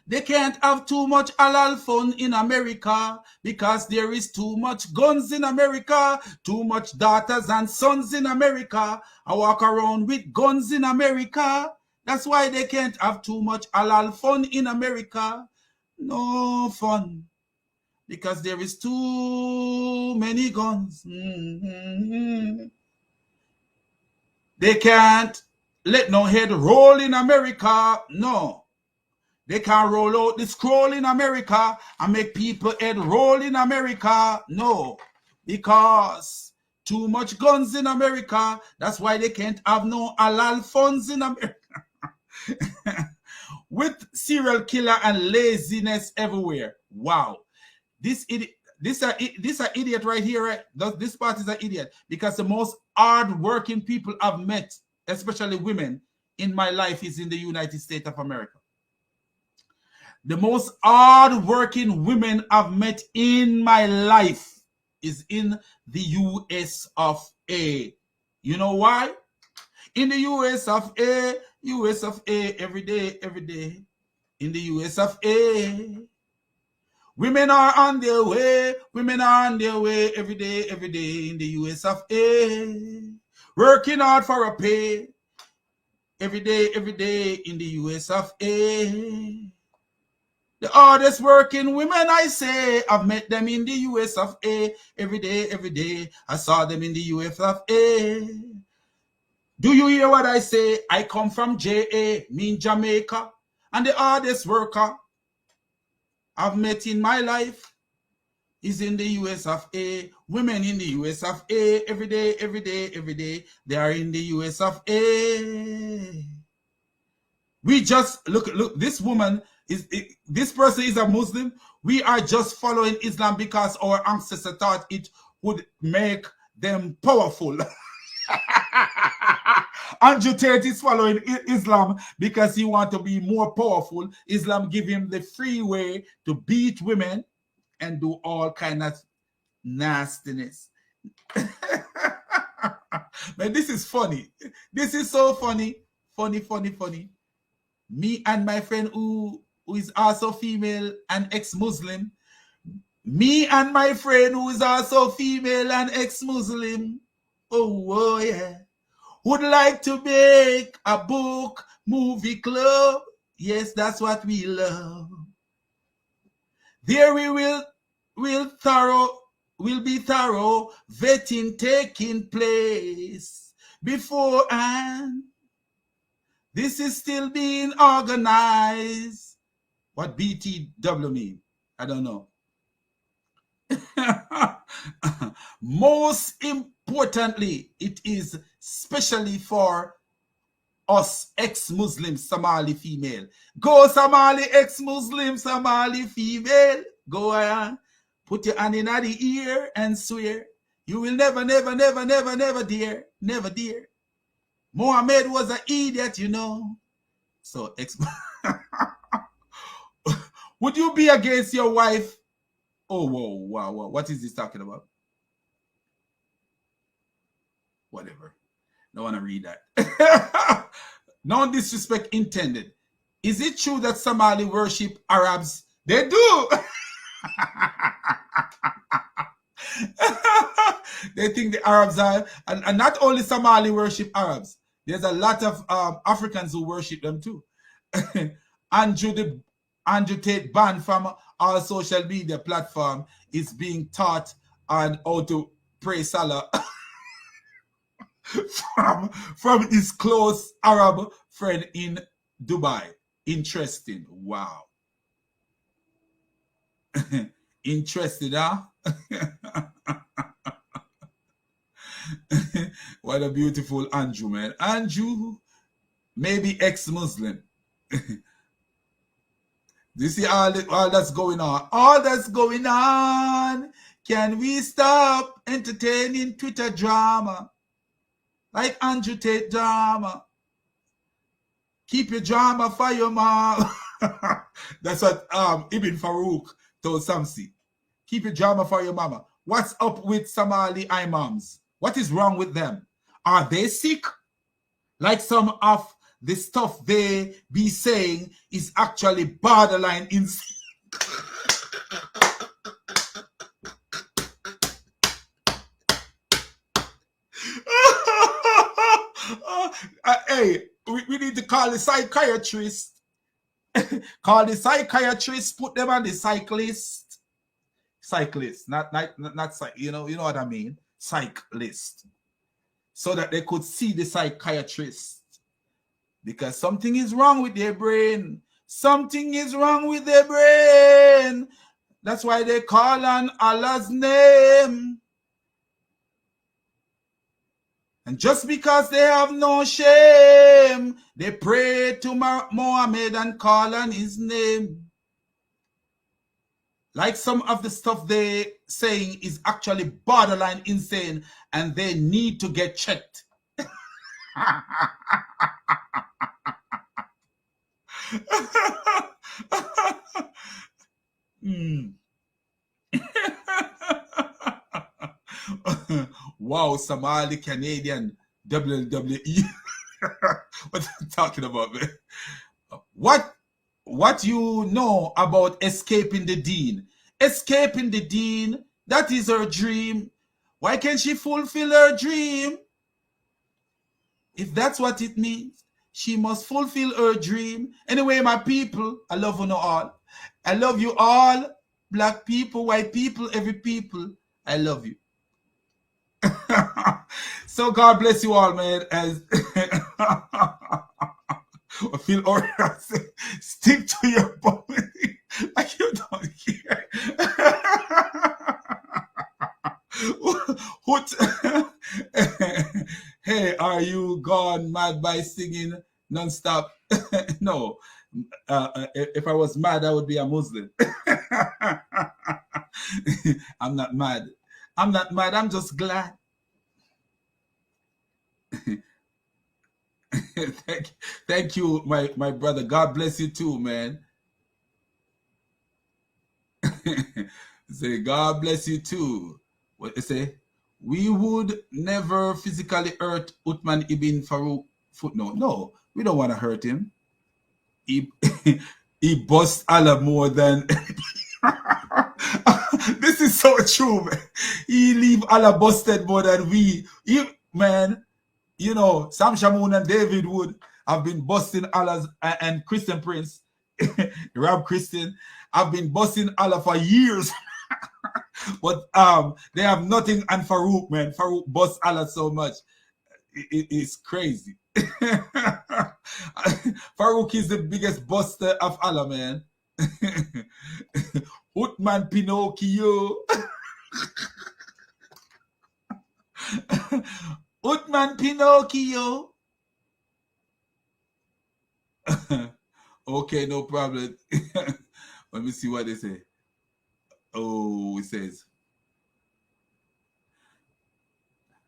They can't have too much halal fun in America because there is too much guns in America, too much daughters and sons in America. I walk around with guns in America. That's why they can't have too much halal fun in America. No fun because there is too many guns. They can't let no head roll in America. No. They can't roll out the scroll in America and make people head roll in America. No, because too much guns in America. That's why they can't have no halal funds in America. With serial killer and laziness everywhere. Wow. This an idiot right here. Right? This part is an idiot because the most hard-working people I've met, especially women, in my life is in the United States of America. The most hard-working women I've met in my life is in the US of A. You know why? In the US of A, every day. In the US of A. Women are on their way every day in the US of A. Working hard for a pay every day in the US of A. The hardest working women, I say, I've met them in the US of A. Every day, I saw them in the US of A. Do you hear what I say? I come from JA, mean Jamaica, and the hardest worker I've met in my life is in the US of A. Women in the US of A, every day, they are in the US of A. We just, look, this woman, this person is a Muslim. We are just following Islam because our ancestors thought it would make them powerful. Andrew Tate is following Islam because he wants to be more powerful. Islam give him the free way to beat women and do all kind of nastiness. Man, this is funny. This is so funny. Funny. Me and my friend who is also female and ex-Muslim. Me and my friend who is also female and ex-Muslim. Oh, yeah. Would like to make a book movie club. Yes, that's what we love. There we will be thorough vetting taking place beforehand. This is still being organized. What BTW mean? I don't know. Most importantly, it is especially for us ex-Muslim Somali female. Go Somali ex-Muslim Somali female. Go on. Put your hand in the ear and swear. You will never dare. Never dare. Mohammed was an idiot, you know. So, would you be against your wife? Oh, whoa, wow. What is this talking about? Whatever. Don't want to read that. No disrespect intended. Is it true that Somali worship Arabs? They do. They think the Arabs are, and not only Somali worship Arabs. There's a lot of Africans who worship them too. Andrew Tate banned from our social media platform is being taught on how to pray Salah from his close Arab friend in Dubai. Interesting. Wow. Interested, huh? What a beautiful Andrew, man. Andrew, maybe ex-Muslim. Do you see all that's going on? All that's going on. Can we stop entertaining Twitter drama? Like Andrew Tate drama. Keep your drama for your mom. That's what Ibn Farooq told Samsi. Keep your drama for your mama. What's up with Somali imams? What is wrong with them? Are they sick? Like some of the stuff they be saying is actually borderline insane. Hey, we need to call the psychiatrist. Call the psychiatrist, put them on the cyclist. Cyclist, not you know what I mean? Cyclist. So that they could see the psychiatrist. Because something is wrong with their brain. Something is wrong with their brain. That's why they call on Allah's name. And just because they have no shame, they pray to Muhammad and call on his name. Like some of the stuff they saying is actually borderline insane and they need to get checked. Wow, Somali Canadian WWE. What are you talking about, man? What you know about escaping the dean? Escaping the dean, that is her dream. Why can't she fulfill her dream? If that's what it means, she must fulfill her dream. Anyway, my people, I love you all. I love you all. Black people, white people, every people. I love you. So God bless you all, man. As I feel alright. Stick to your body like you don't care. Hey, are you gone mad by singing non-stop? No. If I was mad, I would be a Muslim. I'm not mad. I'm not mad. I'm just glad. Thank you, my brother. God bless you too, man. Say, God bless you too. What they say? We would never physically hurt Uthman ibn Farooq. Footnote. No, we don't want to hurt him. He busts Allah more than... This is so true, man. He leave Allah busted more than we. Man, you know, Sam Shamoon and David Wood have been busting Allah and Christian Prince, Rob Christian, have been busting Allah for years. But they have nothing on Farooq, man. Farooq busts Allah so much. It's crazy. Farooq is the biggest buster of Allah, man. Uthman Pinocchio. Uthman Pinocchio. Okay, no problem. Let me see what they say. Oh, it says,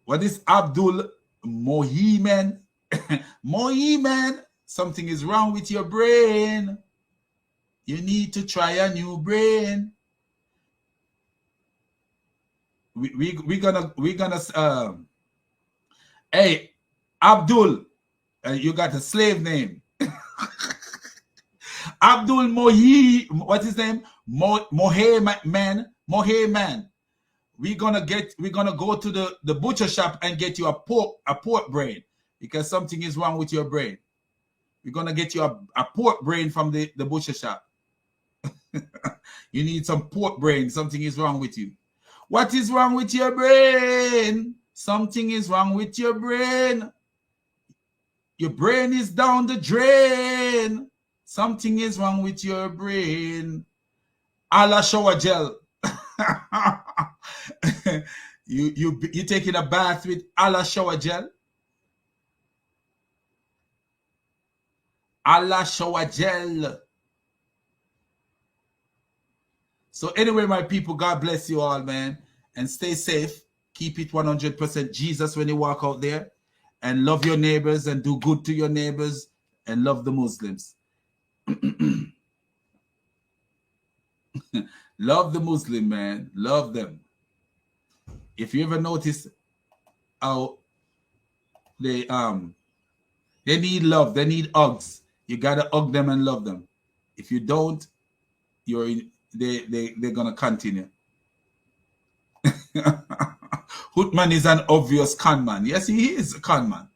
what is Abdul Mohiman? Mohiman, something is wrong with your brain. You need to try a new brain. We're gonna hey, Abdul, you got a slave name. Abdul Mohi, what's his name? Moheman. we're gonna go to the butcher shop and get you a pork brain, because something is wrong with your brain. We're gonna get you a pork brain from the butcher shop. You need some pork brain. Something is wrong with you. What is wrong with your brain? Something is wrong with your brain. Your brain is down the drain. Something is wrong with your brain. Allah shower gel. you taking a bath with Allah shower gel? Allah shower gel. So anyway, my people, God bless you all, man. And stay safe. Keep it 100% Jesus when you walk out there. And love your neighbors and do good to your neighbors. And love the Muslims. Love the Muslim, man. Love them. If you ever notice how they need love, they need hugs. You gotta hug them and love them. If you don't, they're gonna continue. Uthman is an obvious con man. Yes, he is a con man.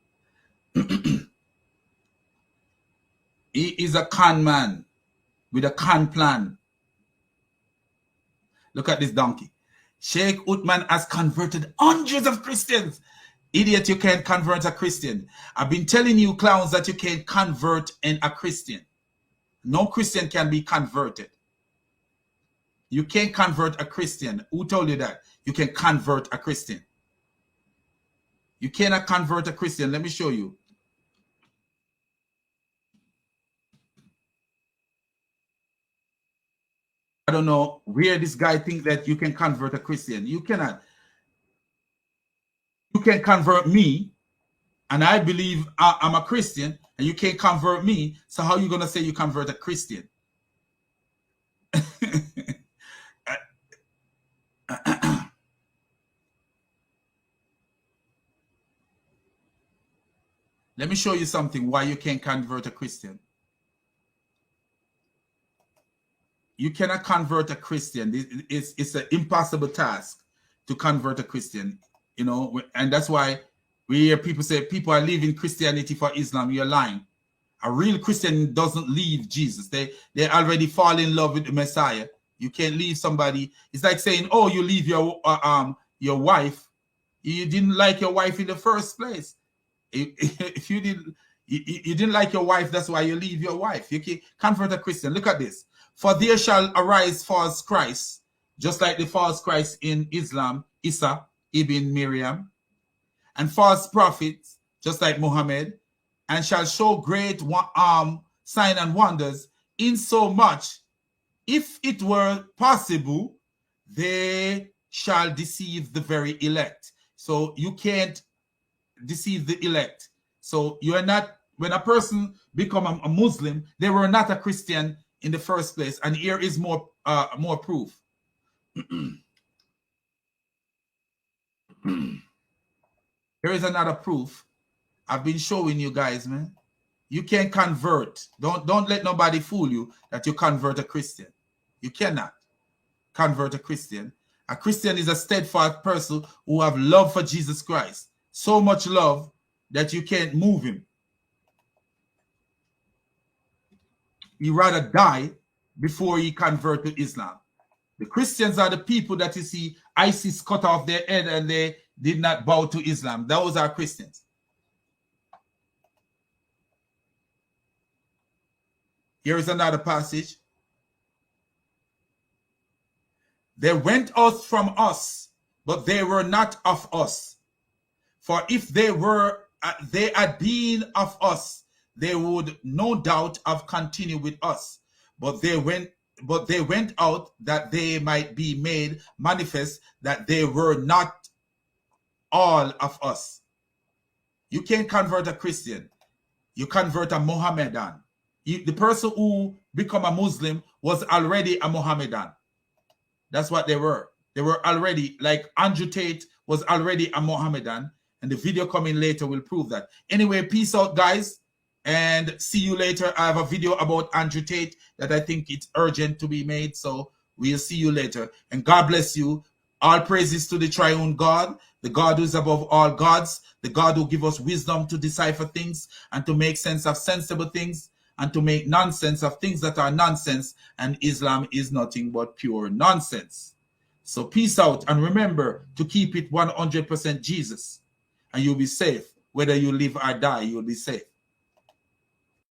He is a con man with a con plan. Look at this donkey. Sheikh Uthman has converted hundreds of Christians. Idiot, you can't convert a Christian. I've been telling you clowns that you can't convert a Christian. No Christian can be converted. You can't convert a Christian. Who told you that? You can convert a Christian. You cannot convert a Christian. Let me show you. I don't know where this guy thinks that you can convert a Christian. You cannot. You can convert me, and I believe I'm a Christian, and you can't convert me. So how are you going to say you convert a Christian? Let me show you something why you can't convert a Christian. You cannot convert a Christian. It's an impossible task to convert a Christian, you know, and that's why we hear people say people are leaving Christianity for Islam. You're lying. A real Christian doesn't leave Jesus. They already fall in love with the Messiah. You can't leave somebody. It's like saying, oh, you leave your wife. You didn't like your wife in the first place. If you didn't like your wife, that's why you leave your wife. You can't convert a Christian. Look at this. For there shall arise false Christ, just like the false Christ in Islam, Isa ibn Miriam, and false prophets, just like Muhammad, and shall show great sign and wonders, insomuch, if it were possible, they shall deceive the elect. elect. So you can't deceive the elect. So you are not, when a person become a Muslim, they were not a Christian in the first place. And here is more proof. Here is another proof. I've been showing you guys, man. You can't convert. Don't let nobody fool you that you convert a Christian. You cannot convert a Christian. A Christian is a steadfast person who have love for Jesus Christ. So much love that you can't move him. He rather die before he convert to Islam. The Christians are the people that you see ISIS cut off their head and they did not bow to Islam. Those are Christians. Here is another passage. They went out from us, but they were not of us. For if they had been of us, they would no doubt have continued with us. But they went out that they might be made manifest that they were not all of us. You can't convert a Christian. You convert a Mohammedan. The person who become a Muslim was already a Mohammedan. That's what they were. They were already, like Andrew Tate was already a Mohammedan. And the video coming later will prove that. Anyway, peace out, guys. And see you later. I have a video about Andrew Tate that I think it's urgent to be made. So we'll see you later. And God bless you. All praises to the triune God, the God who is above all gods, the God who gives us wisdom to decipher things and to make sense of sensible things and to make nonsense of things that are nonsense. And Islam is nothing but pure nonsense. So peace out, and remember to keep it 100% Jesus, and you'll be safe. Whether you live or die, you'll be safe.